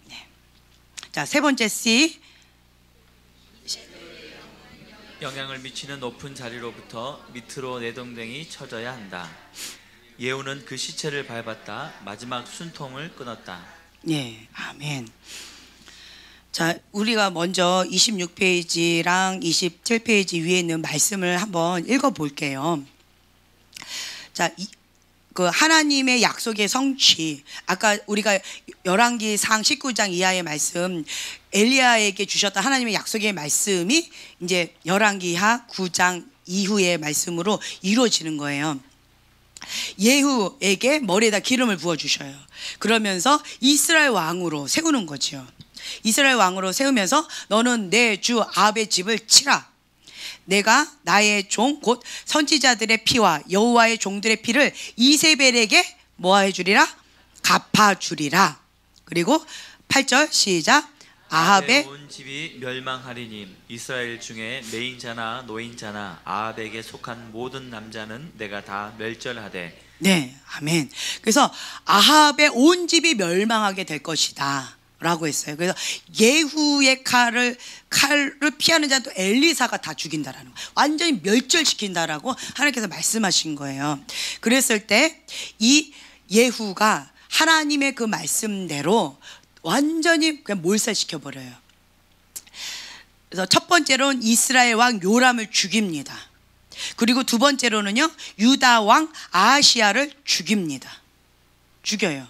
네. 자, 세 번째 C. 영향을 미치는 높은 자리로부터 밑으로 내동댕이 쳐져야 한다. 예후는 그 시체를 밟았다. 마지막 순통을 끊었다. 네, 아멘. 자, 우리가 먼저 26페이지랑 27페이지 위에 있는 말씀을 한번 읽어볼게요. 자, 그 하나님의 약속의 성취, 아까 우리가 열왕기상 19장 이하의 말씀, 엘리야에게 주셨던 하나님의 약속의 말씀이 이제 열왕기하 9장 이후의 말씀으로 이루어지는 거예요. 예후에게 머리에다 기름을 부어주셔요. 그러면서 이스라엘 왕으로 세우는 거지요. 이스라엘 왕으로 세우면서 너는 내 주 아합의 집을 치라. 내가 나의 종 곧 선지자들의 피와 여호와의 종들의 피를 이세벨에게 뭐 해주리라? 갚아주리라. 그리고 8절 시작. 아합의 온 집이 멸망하리니 이스라엘 중에 매인자나 노인자나 아합에게 속한 모든 남자는 내가 다 멸절하되. 네, 아멘. 그래서 아합의 온 집이 멸망하게 될 것이다 라고 했어요. 그래서 예후의 칼을 피하는 자는 또 엘리사가 다 죽인다라는 거예요. 완전히 멸절시킨다라고 하나님께서 말씀하신 거예요. 그랬을 때 이 예후가 하나님의 그 말씀대로 완전히 그냥 몰살시켜버려요. 그래서 첫 번째로는 이스라엘 왕 요람을 죽입니다. 그리고 두 번째로는요, 유다 왕 아하시야를 죽여요.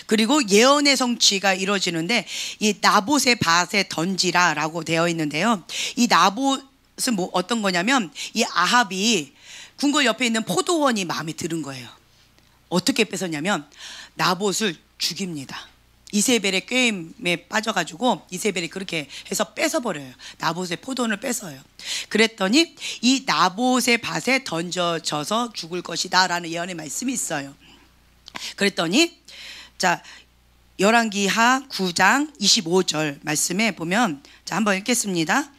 그리고 예언의 성취가 이루어지는데 이 나봇의 밭에 던지라라고 되어 있는데요. 이 나봇은 뭐 어떤 거냐면 이 아합이 궁궐 옆에 있는 포도원이 마음에 드는 거예요. 어떻게 뺏었냐면 나봇을 죽입니다. 이세벨의 꾀임에 빠져가지고 이세벨이 그렇게 해서 뺏어버려요. 나봇의 포도원을 뺏어요. 그랬더니 이 나봇의 밭에 던져져서 죽을 것이다 라는 예언의 말씀이 있어요. 그랬더니 자, 열왕기하 9장 25절 말씀에 보면, 자, 한번 읽겠습니다.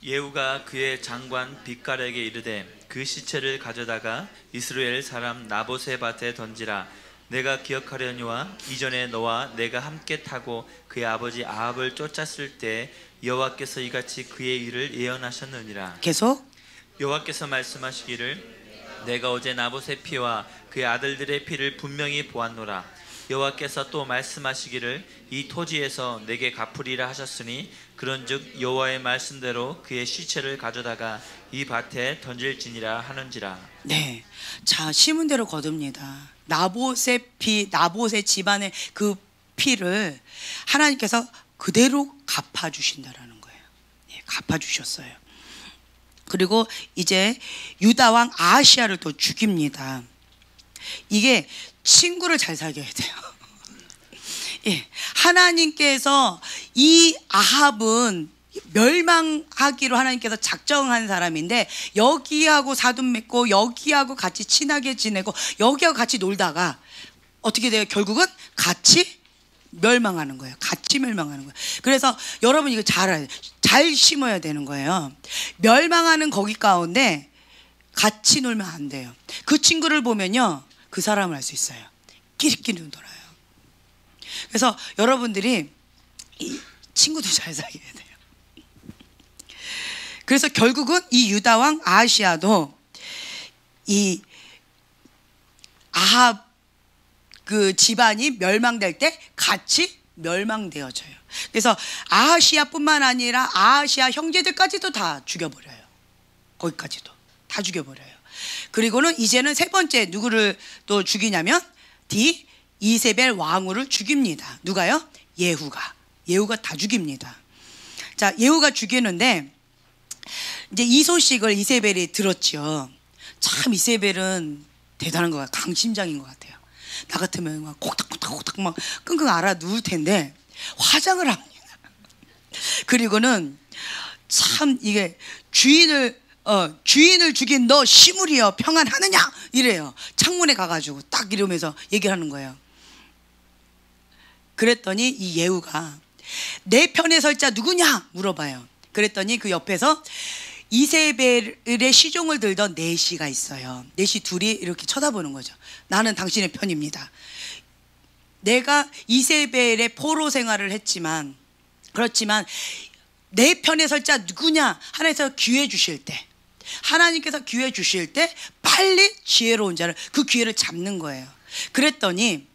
예후가 그의 장관 빗갈에게 이르되 그 시체를 가져다가 이스라엘 사람 나봇의 밭에 던지라. 내가 기억하려니와 이전에 너와 내가 함께 타고 그의 아버지 아합을 쫓았을 때 여호와께서 이같이 그의 일을 예언하셨느니라. 계속. 여호와께서 말씀하시기를 내가 어제 나봇의 피와 그의 아들들의 피를 분명히 보았노라. 여호와께서 또 말씀하시기를 이 토지에서 내게 갚으리라 하셨으니 그런즉 여호와의 말씀대로 그의 시체를 가져다가 이 밭에 던질지니라 하는지라. 네, 자, 심은 대로 거둡니다. 나봇의 피, 나봇의 집안의 그 피를 하나님께서 그대로 갚아주신다라는 거예요. 네, 갚아주셨어요. 그리고 이제 유다 왕 아하시야를 또 죽입니다. 이게 친구를 잘 사귀어야 돼요. 예, 하나님께서 이 아합은 멸망하기로 하나님께서 작정한 사람인데 여기하고 사돈 맺고 여기하고 같이 친하게 지내고 여기하고 같이 놀다가 어떻게 돼요? 결국은 같이 멸망하는 거예요. 같이 멸망하는 거예요. 그래서 여러분 이거 잘 심어야 되는 거예요. 멸망하는 거기 가운데 같이 놀면 안 돼요. 그 친구를 보면요, 그 사람을 알 수 있어요. 끼리끼리 놀아요. 그래서 여러분들이 이 친구도 잘 사귀어야 돼요. 그래서 결국은 이 유다 왕 아하시야도 이 아합 그 집안이 멸망될 때 같이 멸망되어져요. 그래서 아하시야뿐만 아니라 아하시야 형제들까지도 다 죽여버려요. 거기까지도 다 죽여버려요. 그리고는 이제는 세 번째 누구를 또 죽이냐면 이세벨 왕후를 죽입니다. 누가요? 예후가 다 죽입니다. 자, 예후가 죽이는데 이제 이 소식을 이세벨이 들었죠. 참 이세벨은 대단한 것 같아요. 강심장인 것 같아요. 나 같으면 막 콕닥콕닥콕닥 막 끙끙 앓아 누울 텐데 화장을 합니다. 그리고는 참 이게 주인을 죽인 너 시므리여 평안하느냐 이래요. 창문에 가가지고 딱 이러면서 얘기를 하는 거예요. 그랬더니 이 예후가 내 편에 설 자 누구냐 물어봐요. 그랬더니 그 옆에서 이세벨의 시종을 들던 넷이가 있어요. 넷이 둘이 이렇게 쳐다보는 거죠. 나는 당신의 편입니다. 내가 이세벨의 포로 생활을 했지만 그렇지만 내 편에 설 자 누구냐 하나님께서 기회 주실 때, 하나님께서 기회 주실 때 빨리 지혜로운 자를 그 기회를 잡는 거예요. 그랬더니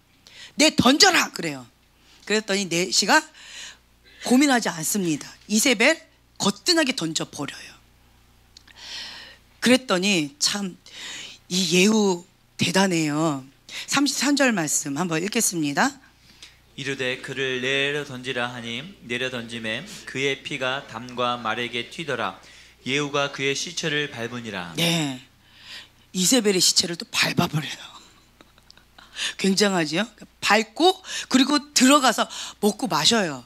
내 던져라 그래요. 그랬더니 넷이가 고민하지 않습니다. 이세벨 거뜬하게 던져버려요. 그랬더니 참 이 예후 대단해요. 33절 말씀 한번 읽겠습니다. 이르되 그를 내려 던지라 하니 내려 던짐에 그의 피가 담과 말에게 튀더라. 예후가 그의 시체를 밟으니라. 네, 이세벨의 시체를 또 밟아버려요. 굉장하지요? 밟고 그리고 들어가서 먹고 마셔요.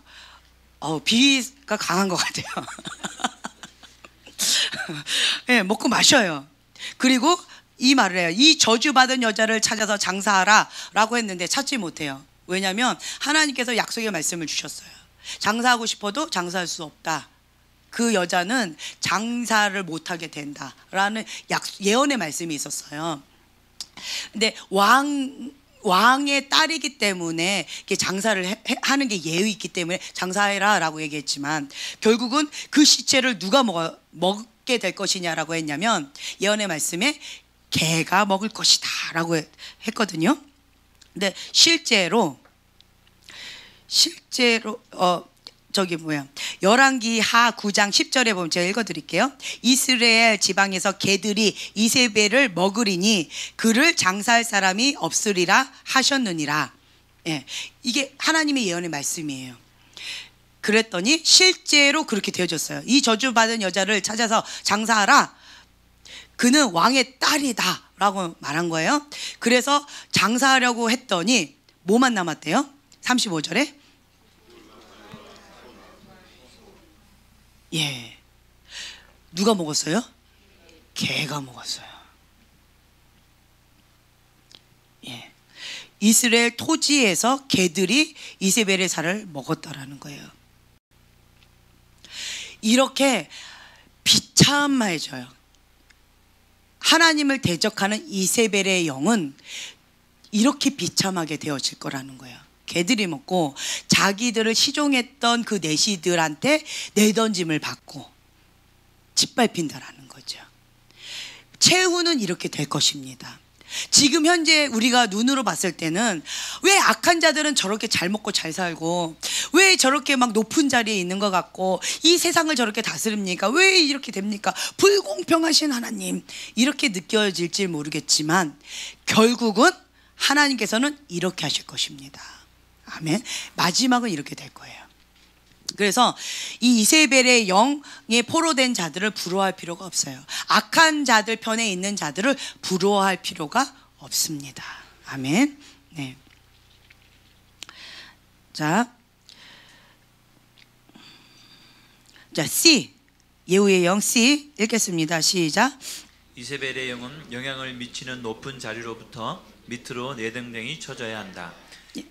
비위가 강한 것 같아요. 네, 먹고 마셔요. 그리고 이 말을 해요. 이 저주받은 여자를 찾아서 장사하라 라고 했는데 찾지 못해요. 왜냐하면 하나님께서 약속의 말씀을 주셨어요. 장사하고 싶어도 장사할 수 없다. 그 여자는 장사를 못하게 된다라는 예언의 말씀이 있었어요. 근데 왕의 딸이기 때문에 장사를 하는 게 예의 있기 때문에 장사해라 라고 얘기했지만, 결국은 그 시체를 누가 먹게 될 것이냐라고 했냐면 예언의 말씀에 개가 먹을 것이다 라고 했거든요. 근데 실제로 열왕기 하 9장 10절에 보면 제가 읽어드릴게요. 이스라엘 지방에서 개들이 이세벨을 먹으리니 그를 장사할 사람이 없으리라 하셨느니라. 예, 이게 하나님의 예언의 말씀이에요. 그랬더니 실제로 그렇게 되어졌어요. 이 저주받은 여자를 찾아서 장사하라. 그는 왕의 딸이다 라고 말한 거예요. 그래서 장사하려고 했더니 뭐만 남았대요? 35절에 예, 누가 먹었어요? 개가 먹었어요. 예, 이스라엘 토지에서 개들이 이세벨의 살을 먹었다라는 거예요. 이렇게 비참해져요. 하나님을 대적하는 이세벨의 영은 이렇게 비참하게 되어질 거라는 거예요. 개들이 먹고 자기들을 시종했던 그 내시들한테 내던짐을 받고 짓밟힌다라는 거죠. 최후는 이렇게 될 것입니다. 지금 현재 우리가 눈으로 봤을 때는 왜 악한 자들은 저렇게 잘 먹고 잘 살고, 왜 저렇게 막 높은 자리에 있는 것 같고, 이 세상을 저렇게 다스립니까? 왜 이렇게 됩니까? 불공평하신 하나님, 이렇게 느껴질지 모르겠지만 결국은 하나님께서는 이렇게 하실 것입니다. 아멘. 마지막은 이렇게 될 거예요. 그래서 이 이세벨의 영에 포로된 자들을 부러워할 필요가 없어요. 악한 자들 편에 있는 자들을 부러워할 필요가 없습니다. 아멘. 네. 자, C, 예후의 영 C 읽겠습니다. 시작. 이세벨의 영은 영향을 미치는 높은 자리로부터 밑으로 내등댕이 쳐져야 한다.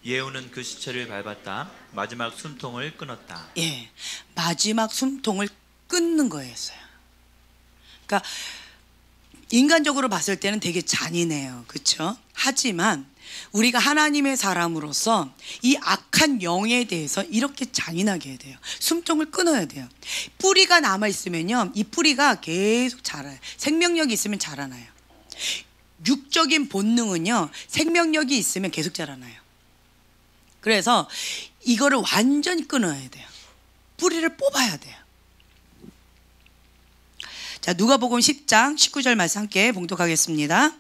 예후는 그 시체를 밟았다. 마지막 숨통을 끊었다. 예, 마지막 숨통을 끊는 거였어요. 그러니까 인간적으로 봤을 때는 되게 잔인해요, 그렇죠? 하지만 우리가 하나님의 사람으로서 이 악한 영에 대해서 이렇게 잔인하게 해야 돼요. 숨통을 끊어야 돼요. 뿌리가 남아 있으면요, 이 뿌리가 계속 자라요. 생명력이 있으면 자라나요. 육적인 본능은요, 생명력이 있으면 계속 자라나요. 그래서 이거를 완전히 끊어야 돼요. 뿌리를 뽑아야 돼요. 자, 누가복음 10장 19절 말씀 함께 봉독하겠습니다.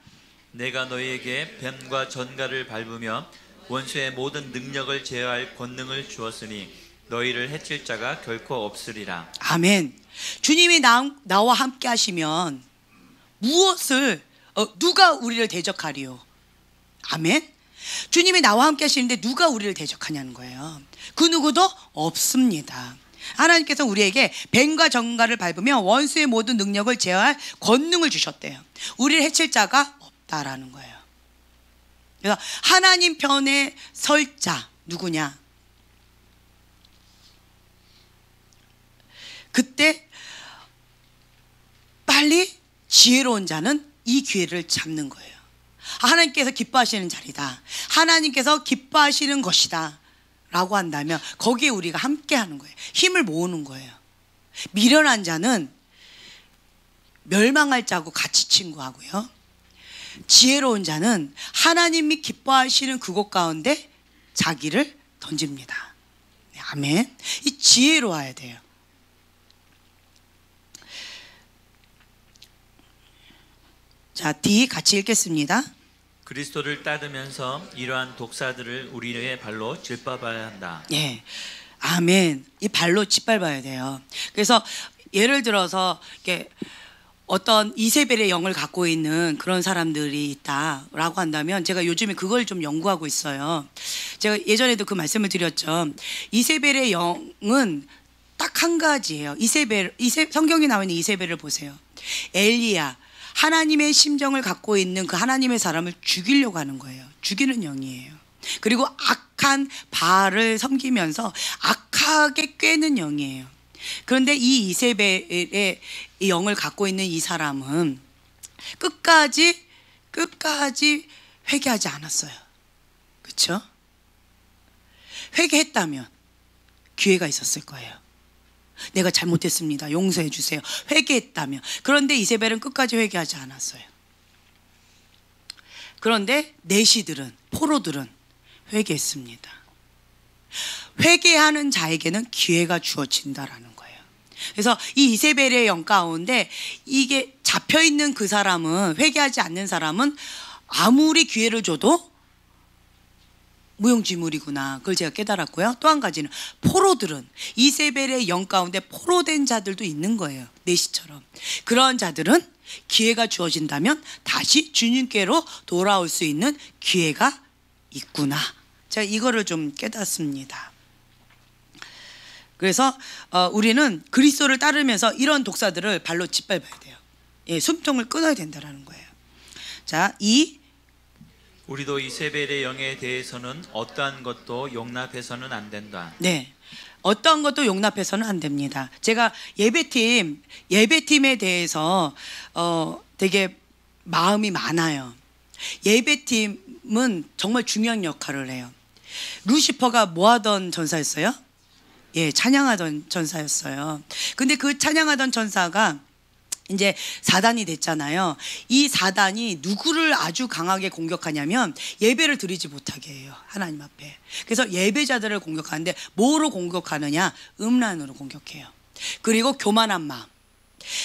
내가 너희에게 뱀과 전갈을 밟으며 원수의 모든 능력을 제어할 권능을 주었으니 너희를 해칠 자가 결코 없으리라. 아멘. 주님이 나와 함께 하시면 무엇을 누가 우리를 대적하리요? 아멘. 주님이 나와 함께 하시는데 누가 우리를 대적하냐는 거예요. 그 누구도 없습니다. 하나님께서 우리에게 뱀과 전갈을 밟으며 원수의 모든 능력을 제어할 권능을 주셨대요. 우리를 해칠 자가 없다라는 거예요. 그래서 하나님 편에 설 자 누구냐? 그때 빨리 지혜로운 자는 이 기회를 잡는 거예요. 하나님께서 기뻐하시는 자리다, 하나님께서 기뻐하시는 것이다 라고 한다면 거기에 우리가 함께 하는 거예요. 힘을 모으는 거예요. 미련한 자는 멸망할 자고 같이 친구하고요, 지혜로운 자는 하나님이 기뻐하시는 그곳 가운데 자기를 던집니다. 아멘. 이 지혜로워야 돼요. 자, D 같이 읽겠습니다. 그리스도를 따르면서 이러한 독사들을 우리의 발로 짓밟아야 한다. 예, 아멘. 이 발로 짓밟아야 돼요. 그래서 예를 들어서 이렇게 어떤 이세벨의 영을 갖고 있는 그런 사람들이 있다라고 한다면, 제가 요즘에 그걸 좀 연구하고 있어요. 제가 예전에도 그 말씀을 드렸죠. 이세벨의 영은 딱 한 가지예요. 성경에 나와 있는 이세벨을 보세요. 엘리야, 하나님의 심정을 갖고 있는 그 하나님의 사람을 죽이려고 하는 거예요. 죽이는 영이에요. 그리고 악한 바알을 섬기면서 악하게 꾀는 영이에요. 그런데 이 이세벨의 이 영을 갖고 있는 이 사람은 끝까지 회개하지 않았어요. 그렇죠? 회개했다면 기회가 있었을 거예요. 내가 잘못했습니다, 용서해 주세요, 회개했다면. 그런데 이세벨은 끝까지 회개하지 않았어요. 그런데 내시들은, 포로들은 회개했습니다. 회개하는 자에게는 기회가 주어진다라는 거예요. 그래서 이 이세벨의 영 가운데 이게 잡혀있는 그 사람은, 회개하지 않는 사람은 아무리 기회를 줘도 무용지물이구나, 그걸 제가 깨달았고요. 또 한 가지는 포로들은, 이세벨의 영 가운데 포로된 자들도 있는 거예요. 내시처럼. 그런 자들은 기회가 주어진다면 다시 주님께로 돌아올 수 있는 기회가 있구나. 제가 이거를 좀 깨닫습니다. 그래서 우리는 그리스도를 따르면서 이런 독사들을 발로 짓밟아야 돼요. 예, 숨통을 끊어야 된다는 거예요. 자, 우리도 이세벨의 영에 대해서는 어떠한 것도 용납해서는 안 된다. 네, 어떤 것도 용납해서는 안 됩니다. 제가 예배팀에 대해서 되게 마음이 많아요. 예배팀은 정말 중요한 역할을 해요. 루시퍼가 뭐 하던 전사였어요? 예, 찬양하던 전사였어요. 근데 그 찬양하던 전사가 이제 사단이 됐잖아요. 이 사단이 누구를 아주 강하게 공격하냐면 예배를 드리지 못하게 해요, 하나님 앞에. 그래서 예배자들을 공격하는데 뭐로 공격하느냐? 음란으로 공격해요. 그리고 교만한 마음.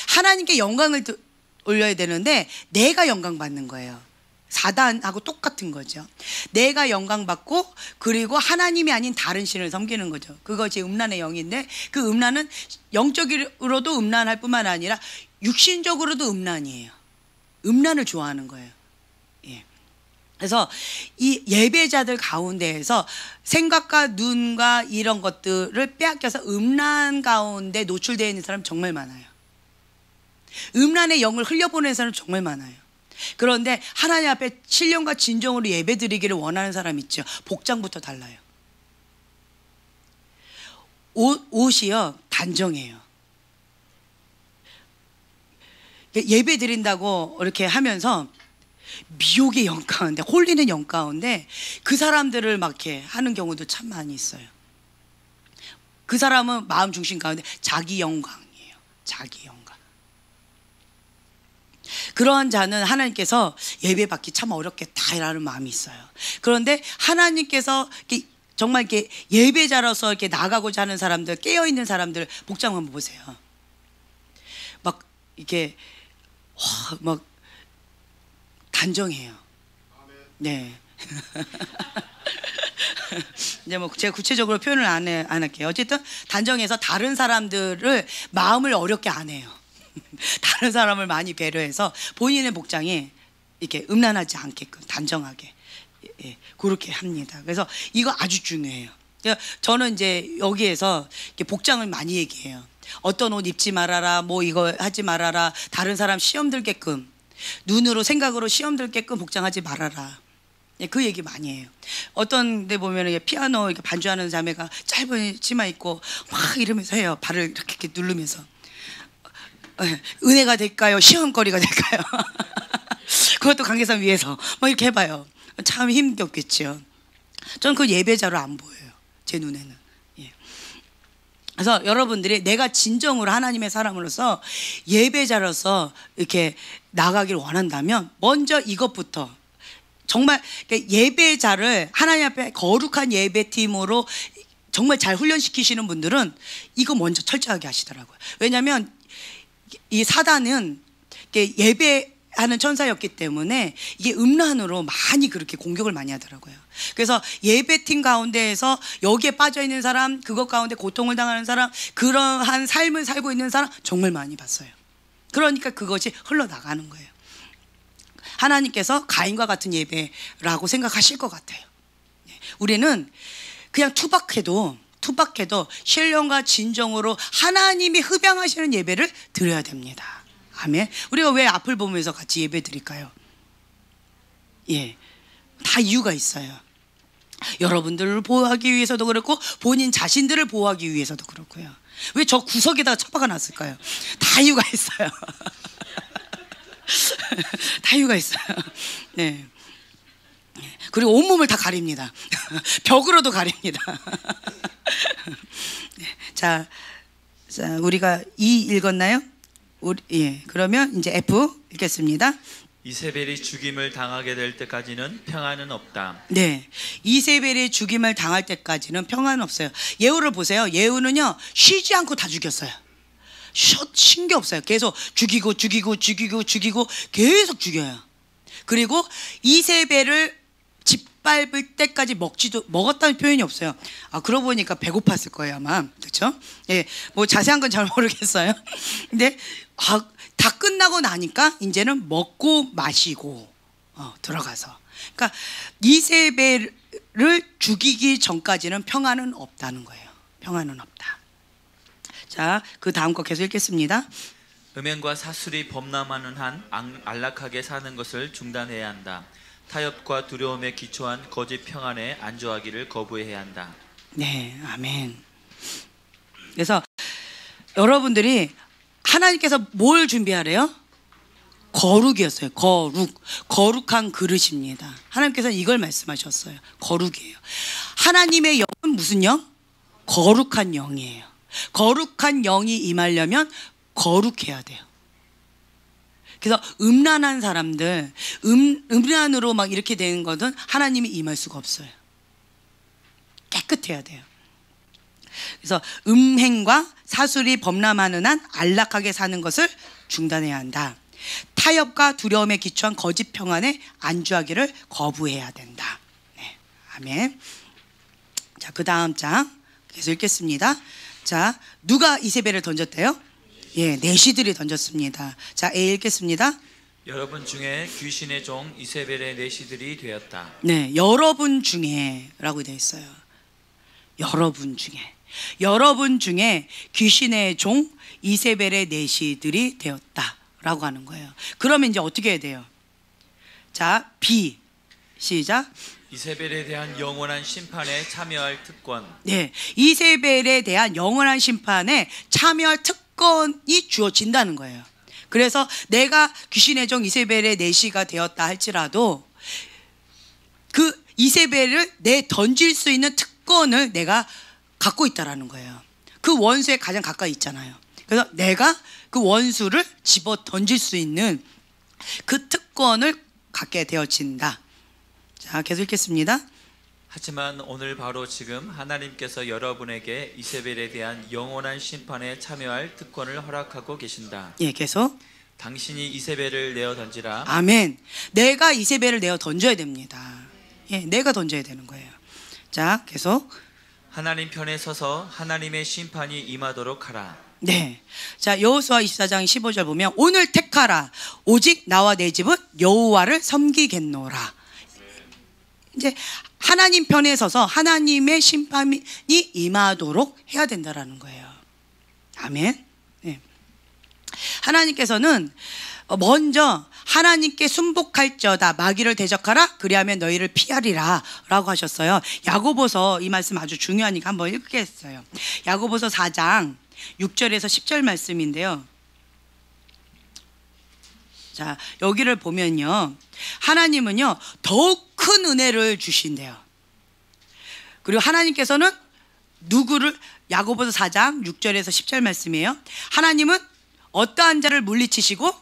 하나님께 영광을 올려야 되는데 내가 영광 받는 거예요. 사단하고 똑같은 거죠. 내가 영광 받고, 그리고 하나님이 아닌 다른 신을 섬기는 거죠. 그것이 음란의 영인데, 그 음란은 영적으로도 음란할 뿐만 아니라 육신적으로도 음란이에요. 음란을 좋아하는 거예요. 예. 그래서 이 예배자들 가운데에서 생각과 눈과 이런 것들을 빼앗겨서 음란 가운데 노출되어 있는 사람 정말 많아요. 음란의 영을 흘려보내는 사람 정말 많아요. 그런데 하나님 앞에 신령과 진정으로 예배드리기를 원하는 사람 있죠. 복장부터 달라요. 옷이요, 단정해요. 예배 드린다고 이렇게 하면서 미혹의 영 가운데, 홀리는 영 가운데 그 사람들을 막 이렇게 하는 경우도 참 많이 있어요. 그 사람은 마음 중심 가운데 자기 영광이에요. 자기 영광. 그러한 자는 하나님께서 예배 받기 참 어렵겠다라는 마음이 있어요. 그런데 하나님께서 정말 이렇게 예배자로서 이렇게 나가고자 하는 사람들, 깨어 있는 사람들 복장 한번 보세요. 막 이렇게 막 단정해요. 네. 이제 뭐 제가 구체적으로 표현을 안 할게요. 어쨌든 단정해서 다른 사람들을 마음을 어렵게 안 해요. 다른 사람을 많이 배려해서 본인의 복장이 이렇게 음란하지 않게끔 단정하게, 예, 그렇게 합니다. 그래서 이거 아주 중요해요. 저는 이제 여기에서 이렇게 복장을 많이 얘기해요. 어떤 옷 입지 말아라, 뭐 이거 하지 말아라, 다른 사람 시험 들게끔, 눈으로 생각으로 시험 들게끔 복장하지 말아라. 예, 그 얘기 많이 해요. 어떤 데 보면 피아노 이렇게 반주하는 자매가 짧은 치마 입고 막 이러면서 해요. 발을 이렇게 누르면서. 은혜가 될까요? 시험거리가 될까요? 그것도 관계상 위해서 막 이렇게 해봐요. 참 힘겹겠죠. 저는 그 예배자로 안 보여요, 제 눈에는. 예. 그래서 여러분들이 내가 진정으로 하나님의 사람으로서 예배자로서 이렇게 나가길 원한다면 먼저 이것부터, 정말 예배자를 하나님 앞에 거룩한 예배팀으로 정말 잘 훈련시키시는 분들은 이거 먼저 철저하게 하시더라고요. 왜냐하면 이 사단은 예배하는 천사였기 때문에 이게 음란으로 많이 그렇게 공격을 많이 하더라고요. 그래서 예배팀 가운데에서 여기에 빠져 있는 사람, 그것 가운데 고통을 당하는 사람, 그러한 삶을 살고 있는 사람 정말 많이 봤어요. 그러니까 그것이 흘러나가는 거예요. 하나님께서 가인과 같은 예배라고 생각하실 것 같아요. 우리는 그냥 투박해도 신령과 진정으로 하나님이 흡양하시는 예배를 드려야 됩니다. 아멘. 우리가 왜 앞을 보면서 같이 예배 드릴까요? 예, 다 이유가 있어요. 여러분들을 보호하기 위해서도 그렇고 본인 자신들을 보호하기 위해서도 그렇고요. 왜 저 구석에다가 처박아 놨을까요? 다 이유가 있어요. 다 이유가 있어요. 네. 그리고 온몸을 다 가립니다. 벽으로도 가립니다. 자, 우리가 E 읽었나요? 예, 그러면 이제 F 읽겠습니다. 이세벨이 죽임을 당하게 될 때까지는 평안은 없다. 네, 이세벨이 죽임을 당할 때까지는 평안은 없어요. 예후를 보세요. 예후는요 쉬지 않고 다 죽였어요. 쉰 게 없어요. 계속 죽이고 계속 죽여요. 그리고 이세벨을 짓밟을 때까지 먹었다는 표현이 없어요. 그러고 보니까 배고팠을 거예요 아마. 그렇죠? 예, 뭐 자세한 건 잘 모르겠어요. 근데 다 끝나고 나니까 이제는 먹고 마시고 들어가서. 그러니까 이세벨을 죽이기 전까지는 평안은 없다는 거예요. 평안은 없다. 자, 그 다음 거 계속 읽겠습니다. 음행과 사술이 범람하는 한 안락하게 사는 것을 중단해야 한다. 타협과 두려움에 기초한 거짓 평안에 안주하기를 거부해야 한다. 네, 아멘. 그래서 여러분들이 하나님께서 뭘 준비하래요? 거룩이었어요. 거룩한 그릇입니다. 하나님께서 이걸 말씀하셨어요. 거룩이에요. 하나님의 영은 무슨 영? 거룩한 영이에요. 거룩한 영이 임하려면 거룩해야 돼요. 그래서 음란한 사람들, 음란으로 막 이렇게 되는 것은 하나님이 임할 수가 없어요. 깨끗해야 돼요. 그래서 음행과 사술이 범람하는 한 안락하게 사는 것을 중단해야 한다. 타협과 두려움에 기초한 거짓 평안에 안주하기를 거부해야 된다. 네, 아멘. 자, 그 다음 장 계속 읽겠습니다. 자, 누가 이세벨을 던졌대요? 예, 내시들이 던졌습니다. 자, A 읽겠습니다. 여러분 중에 귀신의 종 이세벨의 내시들이 되었다. 네, 여러분 중에라고 되어 있어요. 여러분 중에 귀신의 종 이세벨의 내시들이 되었다라고 하는 거예요. 그러면 이제 어떻게 해야 돼요? 자, B 시작. 이세벨에 대한 영원한 심판에 참여할 특권. 네, 이세벨에 대한 영원한 심판에 참여할 특권이 주어진다는 거예요. 그래서 내가 귀신의 종 이세벨의 내시가 되었다 할지라도 그 이세벨을 내 던질 수 있는 특권을 내가 갖고 있다라는 거예요. 그 원수에 가장 가까이 있잖아요. 그래서 내가 그 원수를 집어 던질 수 있는 그 특권을 갖게 되어진다. 자, 계속 읽겠습니다. 하지만 오늘 바로 지금 하나님께서 여러분에게 이세벨에 대한 영원한 심판에 참여할 특권을 허락하고 계신다. 예, 계속. 당신이 이세벨을 내어 던지라. 아멘. 내가 이세벨을 내어 던져야 됩니다. 예, 내가 던져야 되는 거예요. 자, 계속. 하나님 편에 서서 하나님의 심판이 임하도록 하라. 네. 자, 여호수아 24장 15절 보면 오늘 택하라. 오직 나와 내 집은 여호와를 섬기겠노라. 이제 하나님 편에 서서 하나님의 심판이 임하도록 해야 된다라는 거예요. 아멘. 네. 하나님께서는 먼저 하나님께 순복할지어다 마귀를 대적하라 그리하면 너희를 피하리라 라고 하셨어요. 야고보서 이 말씀 아주 중요하니까 한번 읽겠어요. 야고보서 4장 6절에서 10절 말씀인데요. 자, 여기를 보면요, 하나님은요 더욱 큰 은혜를 주신대요. 그리고 하나님께서는 누구를, 야고보서 4장 6절에서 10절 말씀이에요. 하나님은 어떠한 자를 물리치시고,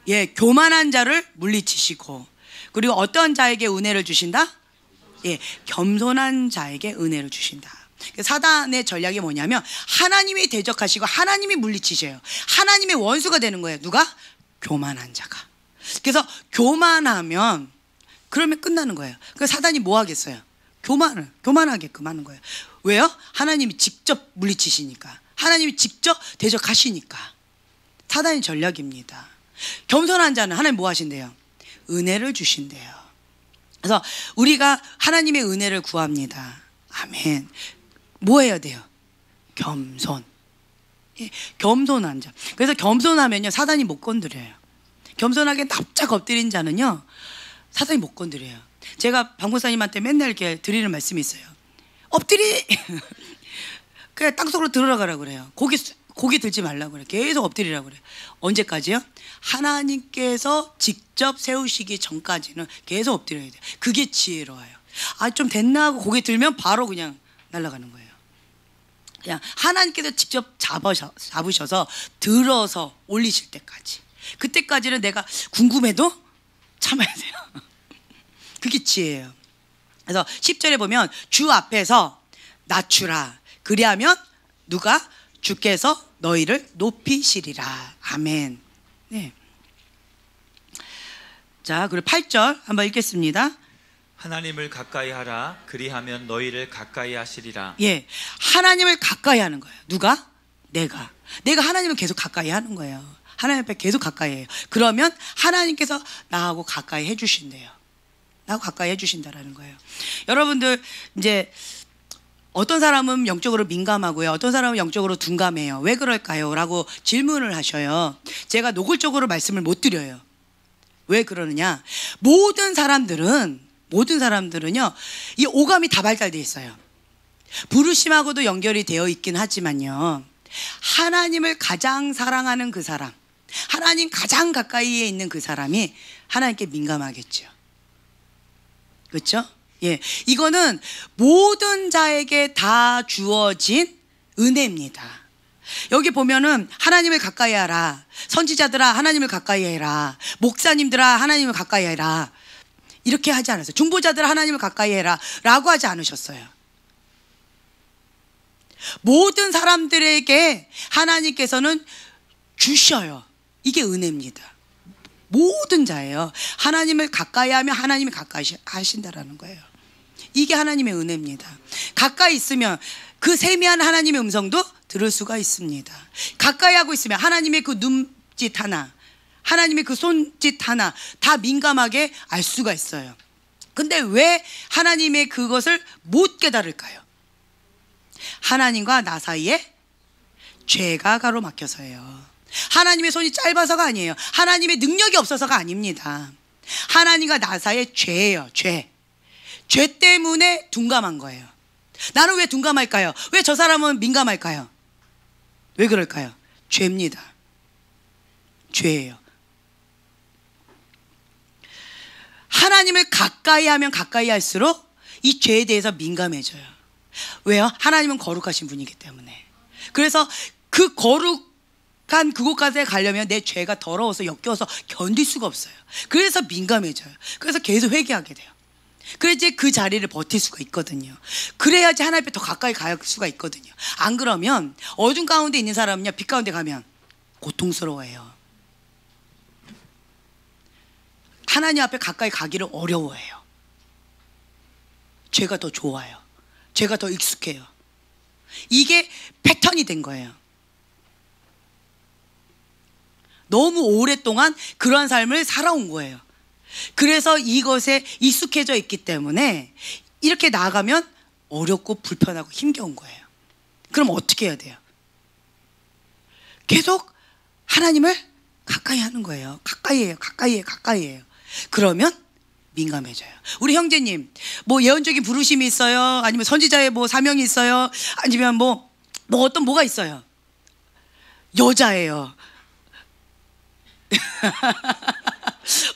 예, 교만한 자를 물리치시고, 그리고 어떠한 자에게 은혜를 주신다? 예, 겸손한 자에게 은혜를 주신다. 사단의 전략이 뭐냐면 하나님이 대적하시고 하나님이 물리치셔요. 하나님의 원수가 되는 거예요. 누가? 교만한 자가. 그래서 교만하면 그러면 끝나는 거예요. 그래서 사단이 뭐 하겠어요? 교만하게끔 하는 거예요. 왜요? 하나님이 직접 물리치시니까, 하나님이 직접 대적하시니까. 사단의 전략입니다. 겸손한 자는 하나님 뭐 하신대요? 은혜를 주신대요. 그래서 우리가 하나님의 은혜를 구합니다. 아멘. 뭐 해야 돼요? 겸손. 예, 겸손한 자. 그래서 겸손하면요 사단이 못 건드려요. 겸손하게 납작 엎드린 자는요 사단이 못 건드려요. 제가 박목사님한테 맨날 이렇게 드리는 말씀이 있어요. 엎드리! 그냥 땅속으로 들어가라고 그래요. 고기 들지 말라고 그래요. 계속 엎드리라고 그래요. 언제까지요? 하나님께서 직접 세우시기 전까지는 계속 엎드려야 돼요. 그게 지혜로워요. 아, 좀 됐나 하고 고개 들면 바로 그냥 날아가는 거예요. 그냥 하나님께서 직접 잡으셔서 들어서 올리실 때까지. 그때까지는 내가 궁금해도 참아야 돼요. 그게 지혜예요. 그래서 10절에 보면 주 앞에서 낮추라. 그리하면 누가? 주께서 너희를 높이시리라. 아멘. 네. 자, 그리고 8절 한번 읽겠습니다. 하나님을 가까이 하라. 그리하면 너희를 가까이 하시리라. 예, 하나님을 가까이 하는 거예요. 누가? 내가 하나님을 계속 가까이 하는 거예요. 하나님 앞에 계속 가까이 해요. 그러면 하나님께서 나하고 가까이 해주신대요. 나하고 가까이 해주신다라는 거예요. 여러분들 이제 어떤 사람은 영적으로 민감하고요, 어떤 사람은 영적으로 둔감해요. 왜 그럴까요? 라고 질문을 하셔요. 제가 노골적으로 말씀을 못 드려요. 왜 그러느냐? 모든 사람들은요 이 오감이 다 발달되어 있어요. 부르심하고도 연결이 되어 있긴 하지만요, 하나님을 가장 사랑하는 그 사람, 하나님 가장 가까이에 있는 그 사람이 하나님께 민감하겠죠. 그렇죠? 예, 이거는 모든 자에게 다 주어진 은혜입니다. 여기 보면은 하나님을 가까이 하라, 선지자들아 하나님을 가까이 해라, 목사님들아 하나님을 가까이 해라, 이렇게 하지 않았어요. 중보자들아 하나님을 가까이 해라 라고 하지 않으셨어요. 모든 사람들에게 하나님께서는 주셔요. 이게 은혜입니다. 모든 자예요. 하나님을 가까이 하면 하나님이 가까이 하신다라는 거예요. 이게 하나님의 은혜입니다. 가까이 있으면 그 세미한 하나님의 음성도 들을 수가 있습니다. 가까이 하고 있으면 하나님의 그 눈짓 하나, 하나님의 그 손짓 하나 다 민감하게 알 수가 있어요. 근데 왜 하나님의 그것을 못 깨달을까요? 하나님과 나 사이에 죄가 가로막혀서예요. 하나님의 손이 짧아서가 아니에요. 하나님의 능력이 없어서가 아닙니다. 하나님과 나 사이에 죄예요. 죄 때문에 둔감한 거예요. 나는 왜 둔감할까요? 왜 저 사람은 민감할까요? 왜 그럴까요? 죄입니다. 죄예요. 하나님을 가까이 하면 가까이 할수록 이 죄에 대해서 민감해져요. 왜요? 하나님은 거룩하신 분이기 때문에. 그래서 그 거룩한 그곳까지 가려면 내 죄가 더러워서 역겨워서 견딜 수가 없어요. 그래서 민감해져요. 그래서 계속 회개하게 돼요. 그래야지 그 자리를 버틸 수가 있거든요. 그래야지 하나님 앞에 더 가까이 갈 수가 있거든요. 안 그러면 어둠 가운데 있는 사람은요, 빛 가운데 가면 고통스러워해요. 하나님 앞에 가까이 가기를 어려워해요. 죄가 더 좋아요. 죄가 더 익숙해요. 이게 패턴이 된 거예요. 너무 오랫동안 그러한 삶을 살아온 거예요. 그래서 이것에 익숙해져 있기 때문에 이렇게 나아가면 어렵고 불편하고 힘겨운 거예요. 그럼 어떻게 해야 돼요? 계속 하나님을 가까이 하는 거예요. 가까이 해요. 가까이 해요. 가까이 해요. 그러면 민감해져요. 우리 형제님, 뭐 예언적인 부르심이 있어요? 아니면 선지자의 뭐 사명이 있어요? 아니면 뭐가 있어요? 여자예요.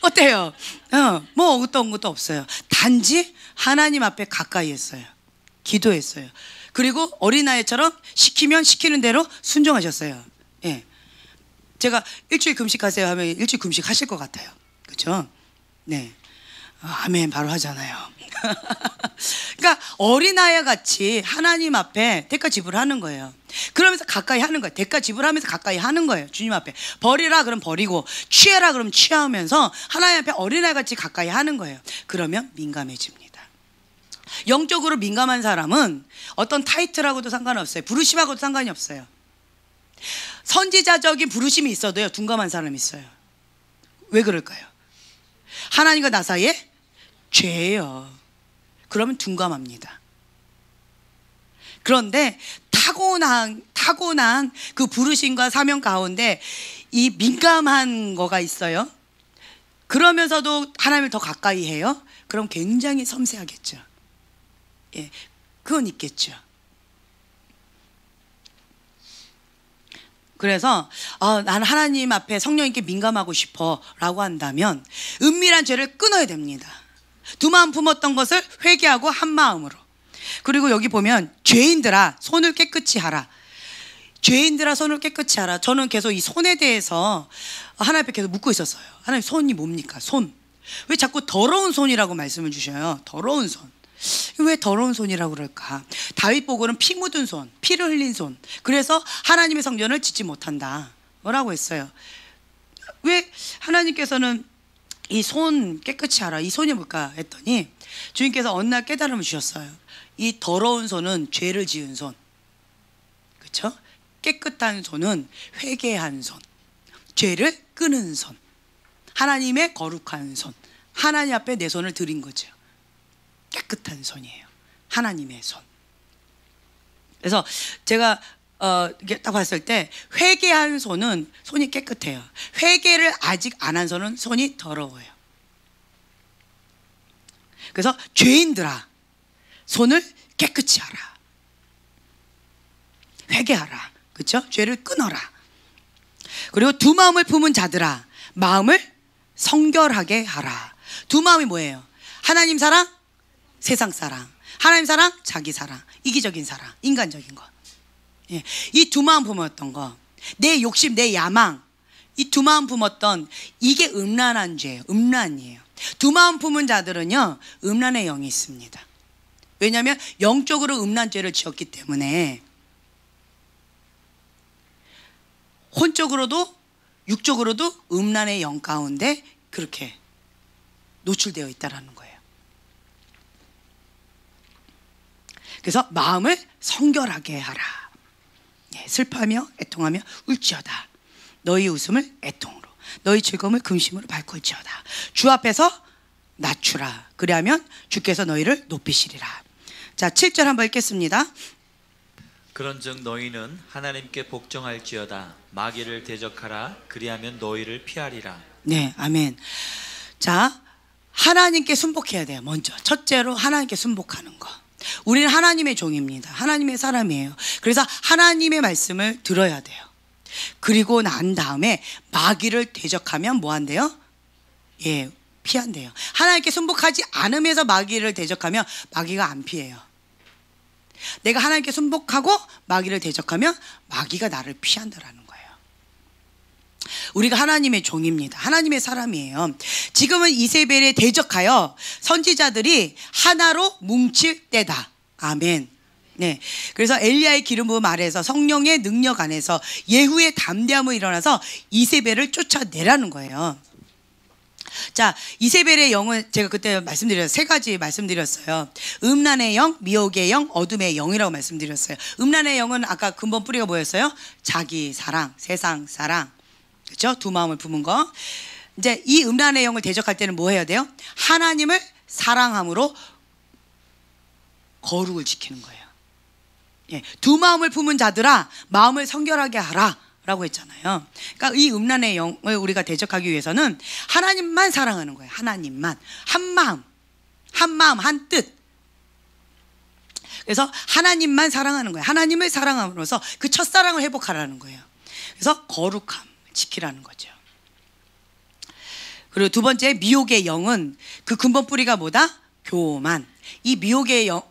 어때요? 뭐 어떤 것도 없어요. 단지 하나님 앞에 가까이 했어요. 기도했어요. 그리고 어린아이처럼 시키면 시키는 대로 순종하셨어요. 예. 제가 일주일 금식하세요 하면 일주일 금식하실 것 같아요. 그렇죠? 네. 아멘 바로 하잖아요. 그러니까 어린아이와 같이 하나님 앞에 대가 지불하는 거예요. 그러면서 가까이 하는 거예요. 대가 지불하면서 가까이 하는 거예요. 주님 앞에 버리라 그럼 버리고, 취해라 그럼 취하면서 하나님 앞에 어린아이 같이 가까이 하는 거예요. 그러면 민감해집니다. 영적으로 민감한 사람은 어떤 타이틀하고도 상관없어요. 부르심하고도 상관이 없어요. 선지자적인 부르심이 있어도요, 둔감한 사람이 있어요. 왜 그럴까요? 하나님과 나 사이에 죄예요. 그러면 둔감합니다. 그런데 타고난 그 부르심과 사명 가운데 이 민감한 거가 있어요. 그러면서도 하나님을 더 가까이 해요. 그럼 굉장히 섬세하겠죠. 예, 그건 있겠죠. 그래서 나는 하나님 앞에 성령님께 민감하고 싶어 라고 한다면 은밀한 죄를 끊어야 됩니다. 두 마음 품었던 것을 회개하고 한 마음으로. 그리고 여기 보면 죄인들아 손을 깨끗이 하라. 죄인들아 손을 깨끗이 하라. 저는 계속 이 손에 대해서 하나님 앞에 계속 묻고 있었어요. 하나님, 손이 뭡니까? 손. 왜 자꾸 더러운 손이라고 말씀을 주셔요? 더러운 손. 왜 더러운 손이라고 그럴까? 다윗 보고는 피 묻은 손, 피를 흘린 손. 그래서 하나님의 성전을 짓지 못한다 라고 했어요. 왜 하나님께서는 이 손 깨끗이 하라, 이 손이 뭘까 했더니 주님께서 어느 날 깨달음을 주셨어요. 이 더러운 손은 죄를 지은 손, 그렇죠? 깨끗한 손은 회개한 손, 죄를 끄는 손, 하나님의 거룩한 손, 하나님 앞에 내 손을 드린 거죠. 깨끗한 손이에요. 하나님의 손. 그래서 제가 이렇게 딱 봤을 때 회개한 손은 손이 깨끗해요. 회개를 아직 안 한 손은 손이 더러워요. 그래서 죄인들아 손을 깨끗이 하라. 회개하라. 그렇죠? 죄를 끊어라. 그리고 두 마음을 품은 자들아 마음을 성결하게 하라. 두 마음이 뭐예요? 하나님 사랑, 세상 사랑. 하나님 사랑, 자기 사랑. 이기적인 사랑, 인간적인 거. 예. 이 두 마음 품었던 거, 내 욕심, 내 야망, 이 두 마음 품었던 이게 음란한 죄예요. 음란이에요. 두 마음 품은 자들은요 음란의 영이 있습니다. 왜냐하면 영적으로 음란 죄를 지었기 때문에 혼적으로도 육적으로도 음란의 영 가운데 그렇게 노출되어 있다라는 거예요. 그래서 마음을 성결하게 하라. 예, 슬퍼하며 애통하며 울지어다. 너희 웃음을 애통으로, 너희 즐거움을 근심으로 바꿀지어다. 주 앞에서 낮추라. 그리하면 주께서 너희를 높이시리라. 자, 7절 한번 읽겠습니다. 그런즉 너희는 하나님께 복종할지어다. 마귀를 대적하라. 그리하면 너희를 피하리라. 네, 아멘. 자, 하나님께 순복해야 돼요. 먼저 첫째로 하나님께 순복하는 거. 우리는 하나님의 종입니다. 하나님의 사람이에요. 그래서 하나님의 말씀을 들어야 돼요. 그리고 난 다음에 마귀를 대적하면 뭐 한대요? 예, 피한대요. 하나님께 순복하지 않으면서 마귀를 대적하면 마귀가 안 피해요. 내가 하나님께 순복하고 마귀를 대적하면 마귀가 나를 피한다라는 거예요. 우리가 하나님의 종입니다. 하나님의 사람이에요. 지금은 이세벨에 대적하여 선지자들이 하나로 뭉칠 때다. 아멘. 네. 그래서 엘리야의 기름 부음 아래에서 성령의 능력 안에서 예후의 담대함을 일어나서 이세벨을 쫓아내라는 거예요. 자, 이세벨의 영은 제가 그때 말씀드렸어요. 세 가지 말씀드렸어요. 음란의 영, 미혹의 영, 어둠의 영이라고 말씀드렸어요. 음란의 영은 아까 근본 뿌리가 뭐였어요? 자기 사랑, 세상 사랑. 그렇죠? 두 마음을 품은 거. 이제 이 음란의 영을 대적할 때는 뭐 해야 돼요? 하나님을 사랑함으로 거룩을 지키는 거예요. 예, 두 마음을 품은 자들아 마음을 성결하게 하라 라고 했잖아요. 그러니까 이 음란의 영을 우리가 대적하기 위해서는 하나님만 사랑하는 거예요. 하나님만. 한 마음, 한 뜻. 그래서 하나님만 사랑하는 거예요. 하나님을 사랑함으로써 그 첫사랑을 회복하라는 거예요. 그래서 거룩함 지키라는 거죠. 그리고 두 번째, 미혹의 영은 그 근본 뿌리가 뭐다? 교만. 이 미혹의 영,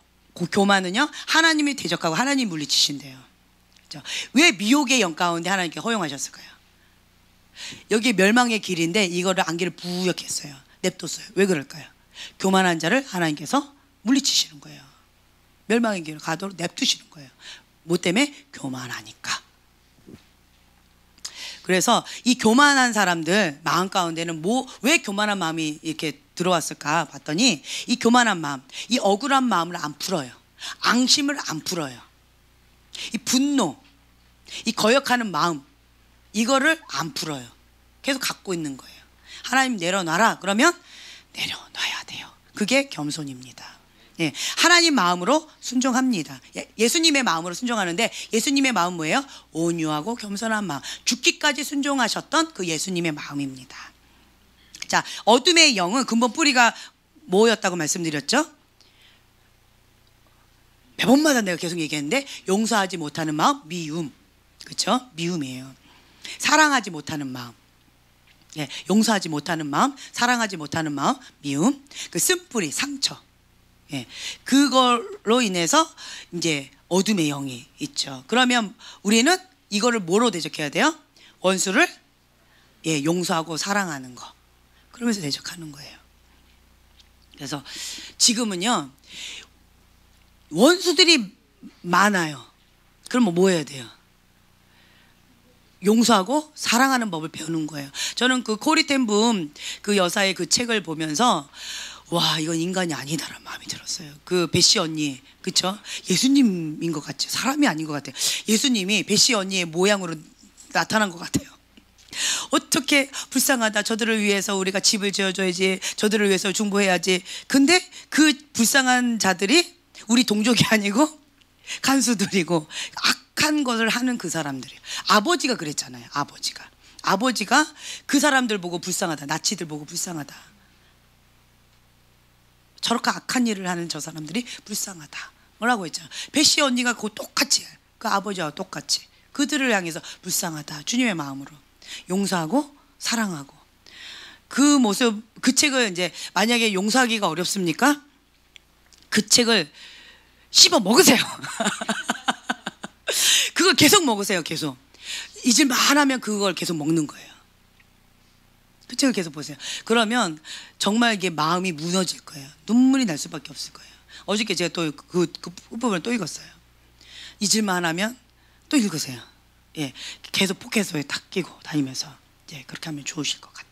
교만은요 하나님이 대적하고 하나님 물리치신대요. 그렇죠? 왜 미혹의 영 가운데 하나님께 허용하셨을까요? 여기 멸망의 길인데 이거를 안개를 부옇게 했어요. 냅뒀어요. 왜 그럴까요? 교만한 자를 하나님께서 물리치시는 거예요. 멸망의 길을 가도록 냅두시는 거예요. 뭐 때문에? 교만하니까. 그래서 이 교만한 사람들 마음 가운데는 왜 교만한 마음이 이렇게 들어왔을까 봤더니 이 교만한 마음, 이 억울한 마음을 안 풀어요. 앙심을 안 풀어요. 이 분노, 이 거역하는 마음, 이거를 안 풀어요. 계속 갖고 있는 거예요. 하나님 내려놔라 그러면 내려놔야 돼요. 그게 겸손입니다. 예, 하나님 마음으로 순종합니다. 예수님의 마음으로 순종하는데 예수님의 마음 뭐예요? 온유하고 겸손한 마음. 죽기까지 순종하셨던 그 예수님의 마음입니다. 자, 어둠의 영은 근본 뿌리가 뭐였다고 말씀드렸죠? 매번마다 내가 계속 얘기했는데 용서하지 못하는 마음, 미움. 그렇죠? 미움이에요. 사랑하지 못하는 마음. 예, 용서하지 못하는 마음, 사랑하지 못하는 마음, 미움. 그 쓴뿌리, 상처. 예, 그걸로 인해서 이제 어둠의 영이 있죠. 그러면 우리는 이거를 뭐로 대적해야 돼요? 원수를 예, 용서하고 사랑하는 거. 그러면서 대적하는 거예요. 그래서 지금은요, 원수들이 많아요. 그럼 뭐 해야 돼요? 용서하고 사랑하는 법을 배우는 거예요. 저는 그 코리 텐붐 그 여사의 그 책을 보면서 와, 이건 인간이 아니다라는 마음이 들었어요. 그 베시 언니, 그쵸? 예수님인 것 같죠? 사람이 아닌 것 같아요. 예수님이 베시 언니의 모양으로 나타난 것 같아요. 어떻게 불쌍하다. 저들을 위해서 우리가 집을 지어줘야지. 저들을 위해서 중보해야지. 근데 그 불쌍한 자들이 우리 동족이 아니고 간수들이고 악한 것을 하는 그 사람들이에요. 아버지가 그랬잖아요. 아버지가 그 사람들 보고 불쌍하다. 나치들 보고 불쌍하다. 저렇게 악한 일을 하는 저 사람들이 불쌍하다. 뭐라고 했잖아. 베시 언니가 그 똑같이, 그 아버지와 똑같이 그들을 향해서 불쌍하다. 주님의 마음으로 용서하고 사랑하고. 그 모습, 그 책을 이제 만약에 용서하기가 어렵습니까? 그 책을 씹어 먹으세요. 그걸 계속 먹으세요. 계속 잊을만 하면 그걸 계속 먹는 거예요. 그 책을 계속 보세요. 그러면 정말 이게 마음이 무너질 거예요. 눈물이 날 수밖에 없을 거예요. 어저께 제가 또 그 부분을 또 읽었어요. 잊을만 하면 또 읽으세요. 예, 계속 포켓에 탁 끼고 다니면서 예, 그렇게 하면 좋으실 것 같아요.